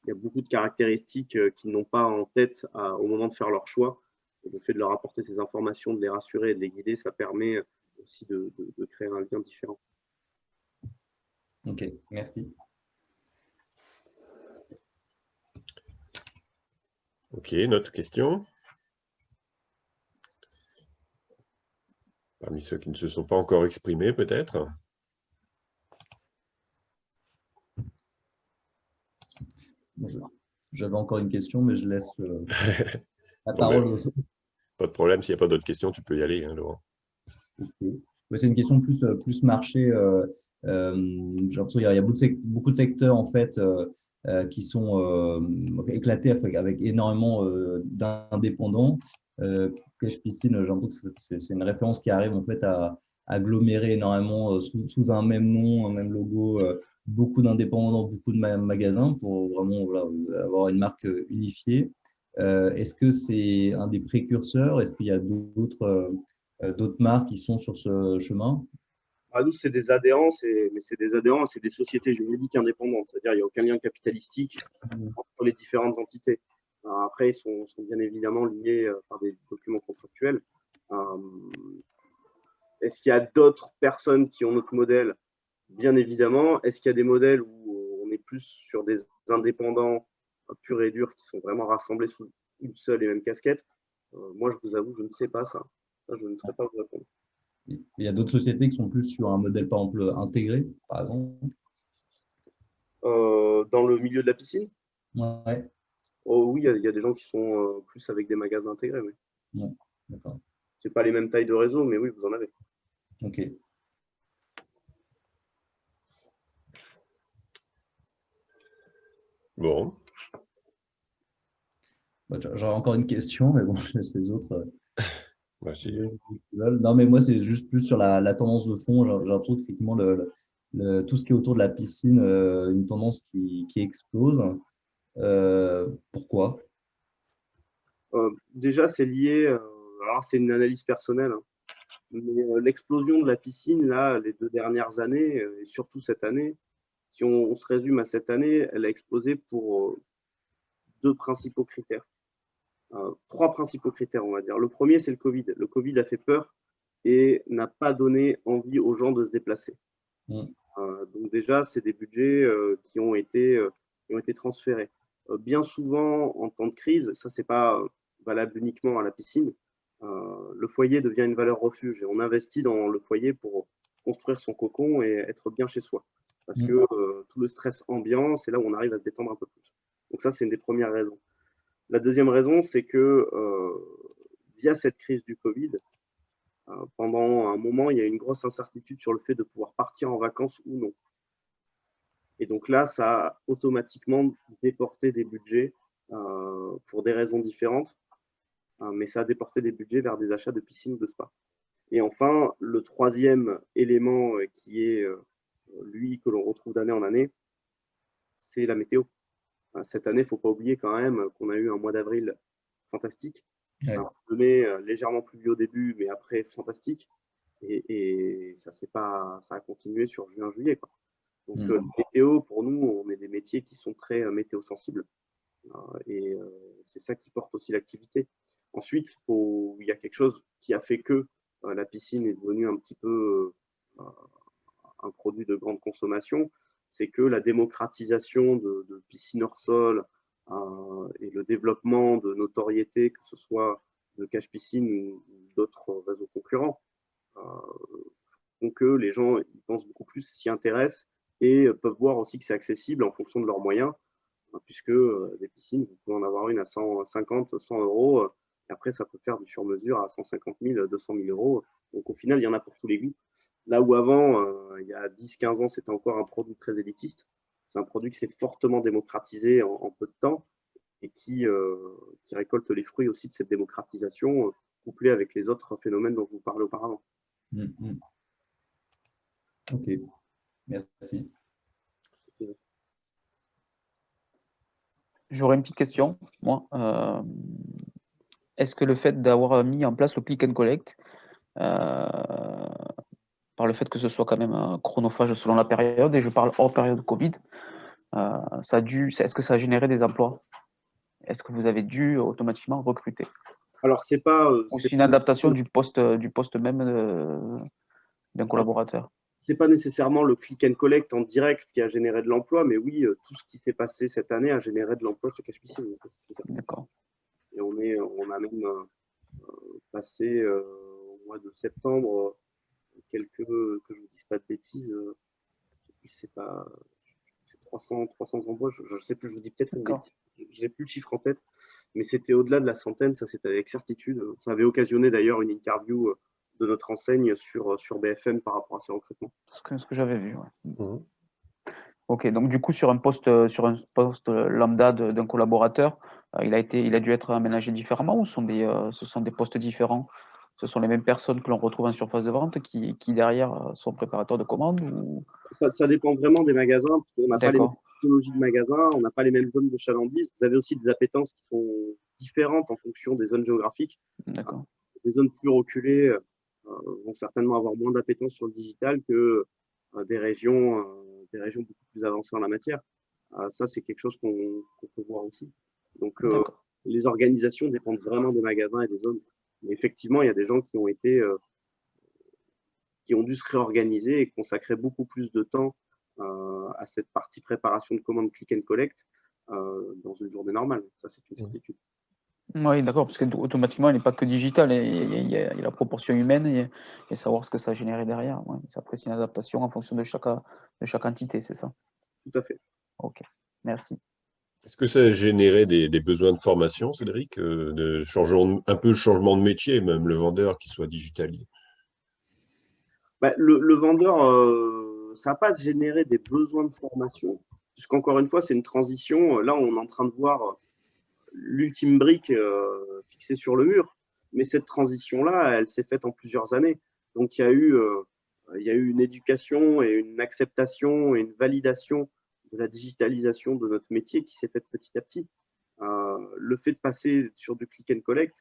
y a beaucoup de caractéristiques qu'ils n'ont pas en tête au moment de faire leur choix. Et le fait de leur apporter ces informations, de les rassurer et de les guider, ça permet aussi de créer un lien différent. Ok, merci. Ok, une autre question? Parmi ceux qui ne se sont pas encore exprimés, peut-être? J'avais encore une question, mais je laisse la parole aux autres. Pas de problème, s'il n'y a pas d'autres questions, tu peux y aller, hein, Laurent. Okay. C'est une question plus marché. J'ai l'impression qu'il y a beaucoup de secteurs en fait qui sont éclatés avec énormément d'indépendants. Cache Piscine, j'ai l'impression que c'est une référence qui arrive en fait à agglomérer énormément sous un même nom, un même logo, beaucoup d'indépendants dans beaucoup de magasins pour vraiment voilà, avoir une marque unifiée. Est-ce que c'est un des précurseurs? Est-ce qu'il y a d'autres marques qui sont sur ce chemin? Nous, c'est des adhérents, mais c'est des adhérents, c'est des sociétés juridiques indépendantes. C'est-à-dire qu'il n'y a aucun lien capitalistique entre les différentes entités. Après, ils sont bien évidemment liés par des documents contractuels. Est-ce qu'il y a d'autres personnes qui ont notre modèle? Bien évidemment. Est-ce qu'il y a des modèles où on est plus sur des indépendants purs et durs qui sont vraiment rassemblés sous une seule et même casquette? Moi, je vous avoue, je ne sais pas ça. Ça, je ne saurais pas vous répondre. Il y a d'autres sociétés qui sont plus sur un modèle, par exemple, intégré, par exemple? Dans le milieu de la piscine? Ouais. Oh, oui, il y a des gens qui sont plus avec des magasins intégrés. Oui. Ouais, d'accord. Ce n'est pas les mêmes tailles de réseau, mais oui, vous en avez. Ok. Bon. J'aurais encore une question, mais bon, je laisse les autres. Non, mais moi, c'est juste plus sur la tendance de fond. J'ai l'impression qu'effectivement, tout ce qui est autour de la piscine, une tendance qui explose. Pourquoi? Déjà, c'est lié, alors c'est une analyse personnelle, hein, mais l'explosion de la piscine, là, les 2 dernières années, et surtout cette année, si on se résume à cette année, elle a explosé pour 2 principaux critères. 3 principaux critères, on va dire. Le premier, c'est le Covid. Le Covid a fait peur et n'a pas donné envie aux gens de se déplacer. Donc déjà, c'est des budgets qui ont été transférés. Bien souvent, en temps de crise, ça, c'est pas valable uniquement à la piscine, le foyer devient une valeur refuge et on investit dans le foyer pour construire son cocon et être bien chez soi. Parce que tout le stress ambiant, c'est là où on arrive à se détendre un peu plus. Donc ça, c'est une des premières raisons. La deuxième raison, c'est que via cette crise du Covid, pendant un moment, il y a une grosse incertitude sur le fait de pouvoir partir en vacances ou non. Et donc là, ça a automatiquement déporté des budgets pour des raisons différentes, mais ça a déporté des budgets vers des achats de piscines ou de spa. Et enfin, le troisième élément qui est, lui, que l'on retrouve d'année en année, c'est la météo. Cette année, il ne faut pas oublier quand même qu'on a eu un mois d'avril fantastique. Ouais. Un mai légèrement pluvieux au début, mais après fantastique. Et ça a continué sur juin-juillet. Donc, météo, pour nous, on est des métiers qui sont très météo-sensibles. Et c'est ça qui porte aussi l'activité. Ensuite, il y a quelque chose qui a fait que la piscine est devenue un petit peu un produit de grande consommation. C'est que la démocratisation de piscines hors sol et le développement de notoriété, que ce soit de Cache Piscine ou d'autres réseaux concurrents, font que les gens y pensent beaucoup plus, s'y intéressent et peuvent voir aussi que c'est accessible en fonction de leurs moyens, puisque des piscines, vous pouvez en avoir une à 150, 100 euros, et après ça peut faire du sur-mesure à 150 000, 200 000 euros. Donc au final, il y en a pour tous les goûts. Là où avant, il y a 10-15 ans, c'était encore un produit très élitiste, c'est un produit qui s'est fortement démocratisé en peu de temps et qui récolte les fruits aussi de cette démocratisation, couplée avec les autres phénomènes dont je vous parlais auparavant. Ok, merci. J'aurais une petite question, moi. est-ce que le fait d'avoir mis en place le click and collect, par le fait que ce soit quand même chronophage selon la période, et je parle hors période Covid, est-ce que ça a généré des emplois? Est-ce que vous avez dû automatiquement recruter? Alors, c'est pas. Ou c'est une adaptation du poste même d'un collaborateur? C'est pas nécessairement le click and collect en direct qui a généré de l'emploi, mais oui, tout ce qui s'est passé cette année a généré de l'emploi chez Cashpicine. D'accord. Et on a même passé au mois de septembre quelques, que je ne vous dise pas de bêtises, c'est 300 embauches, je ne sais plus, je vous dis peut-être, je n'ai plus le chiffre en tête, mais c'était au-delà de la centaine, ça c'était avec certitude. Ça avait occasionné d'ailleurs une interview de notre enseigne sur BFM par rapport à ces recrutements. Ce que j'avais vu, ouais. Ok, donc du coup, sur un poste lambda d'un collaborateur, il a dû être aménagé différemment, ou ce sont des postes différents? Ce sont les mêmes personnes que l'on retrouve en surface de vente qui derrière sont préparateurs de commandes, ou... Ça dépend vraiment des magasins, parce qu'on n'a pas les mêmes typologies de magasins, on n'a pas les mêmes zones de chalandise. Vous avez aussi des appétences qui sont différentes en fonction des zones géographiques. D'accord. Les zones plus reculées vont certainement avoir moins d'appétence sur le digital que des régions beaucoup plus avancées en la matière. Ça, c'est quelque chose qu'on peut voir aussi. Donc, les organisations dépendent vraiment des magasins et des zones. Mais effectivement, il y a des gens qui ont dû se réorganiser et consacrer beaucoup plus de temps à cette partie préparation de commandes click and collect dans une journée normale. Ça, c'est une certitude. Oui, d'accord, parce qu'automatiquement, il n'est pas que digital, il y a la proportion humaine et savoir ce que ça a généré derrière. Ouais. Après, c'est une adaptation en fonction de chaque entité, c'est ça? Tout à fait. Ok, merci. Est-ce que ça a généré des besoins de formation, Cédric, un peu de changement de métier, même le vendeur qui soit digitalisé? Le vendeur, ça n'a pas généré des besoins de formation, puisqu'encore une fois, c'est une transition. Là, on est en train de voir l'ultime brique fixée sur le mur, mais cette transition-là, elle s'est faite en plusieurs années. Donc, il y a eu une éducation et une acceptation et une validation de la digitalisation de notre métier qui s'est faite petit à petit. Le fait de passer sur du click and collect,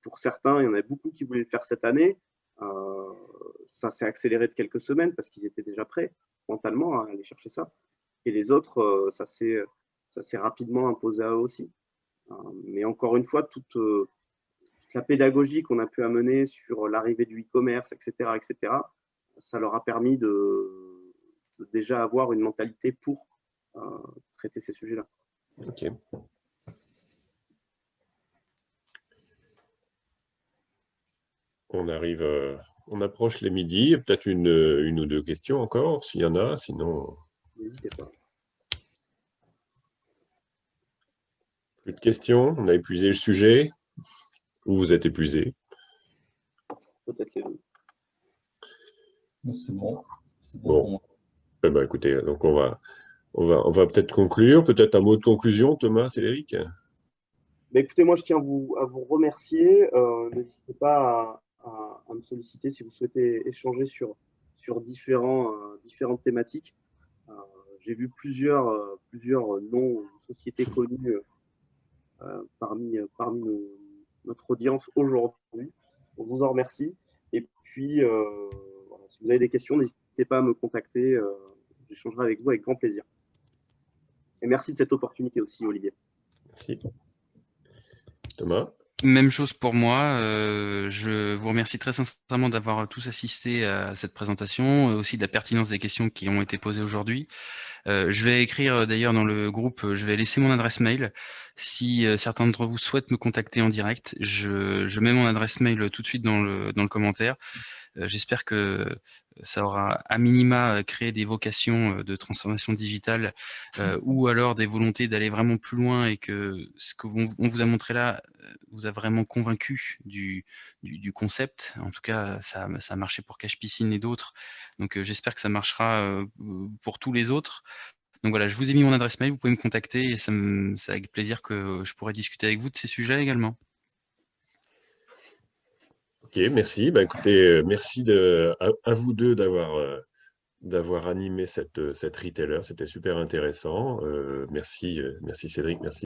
pour certains, il y en a beaucoup qui voulaient le faire cette année. Ça s'est accéléré de quelques semaines parce qu'ils étaient déjà prêts mentalement à aller chercher ça. Et les autres, ça s'est rapidement imposé à eux aussi. Mais encore une fois, toute la pédagogie qu'on a pu amener sur l'arrivée du e-commerce, etc., ça leur a permis de déjà avoir une mentalité pour traiter ces sujets-là. Ok. On approche les midis. Peut-être une ou deux questions encore, s'il y en a. Sinon, n'hésitez pas. Plus de questions? On a épuisé le sujet? Ou vous êtes épuisé? Peut-être les deux. C'est bon. Bon. Eh ben, écoutez, donc on va peut-être conclure. Peut-être un mot de conclusion, Thomas, Cédric? Écoutez, moi, je tiens à vous remercier. N'hésitez pas à me solliciter si vous souhaitez échanger sur différentes thématiques. J'ai vu plusieurs noms de sociétés connues parmi notre audience aujourd'hui. On vous en remercie. Et puis, voilà, si vous avez des questions, n'hésitez pas à me contacter. J'échangerai avec vous avec grand plaisir. Et merci de cette opportunité aussi, Olivier. Merci. Thomas? Même chose pour moi. Je vous remercie très sincèrement d'avoir tous assisté à cette présentation, aussi de la pertinence des questions qui ont été posées aujourd'hui. Je vais écrire d'ailleurs dans le groupe, je vais laisser mon adresse mail. Si certains d'entre vous souhaitent me contacter en direct, je mets mon adresse mail tout de suite dans le commentaire. J'espère que ça aura à minima créé des vocations de transformation digitale ou alors des volontés d'aller vraiment plus loin et que ce qu'on vous a montré là vous a vraiment convaincu du concept. En tout cas, ça a marché pour Cashpicine et d'autres. Donc, j'espère que ça marchera pour tous les autres. Donc voilà, je vous ai mis mon adresse mail, vous pouvez me contacter et c'est avec plaisir que je pourrai discuter avec vous de ces sujets également. Ok, merci. Écoutez, merci à vous deux d'avoir animé cette retailer. C'était super intéressant. Merci Cédric, merci.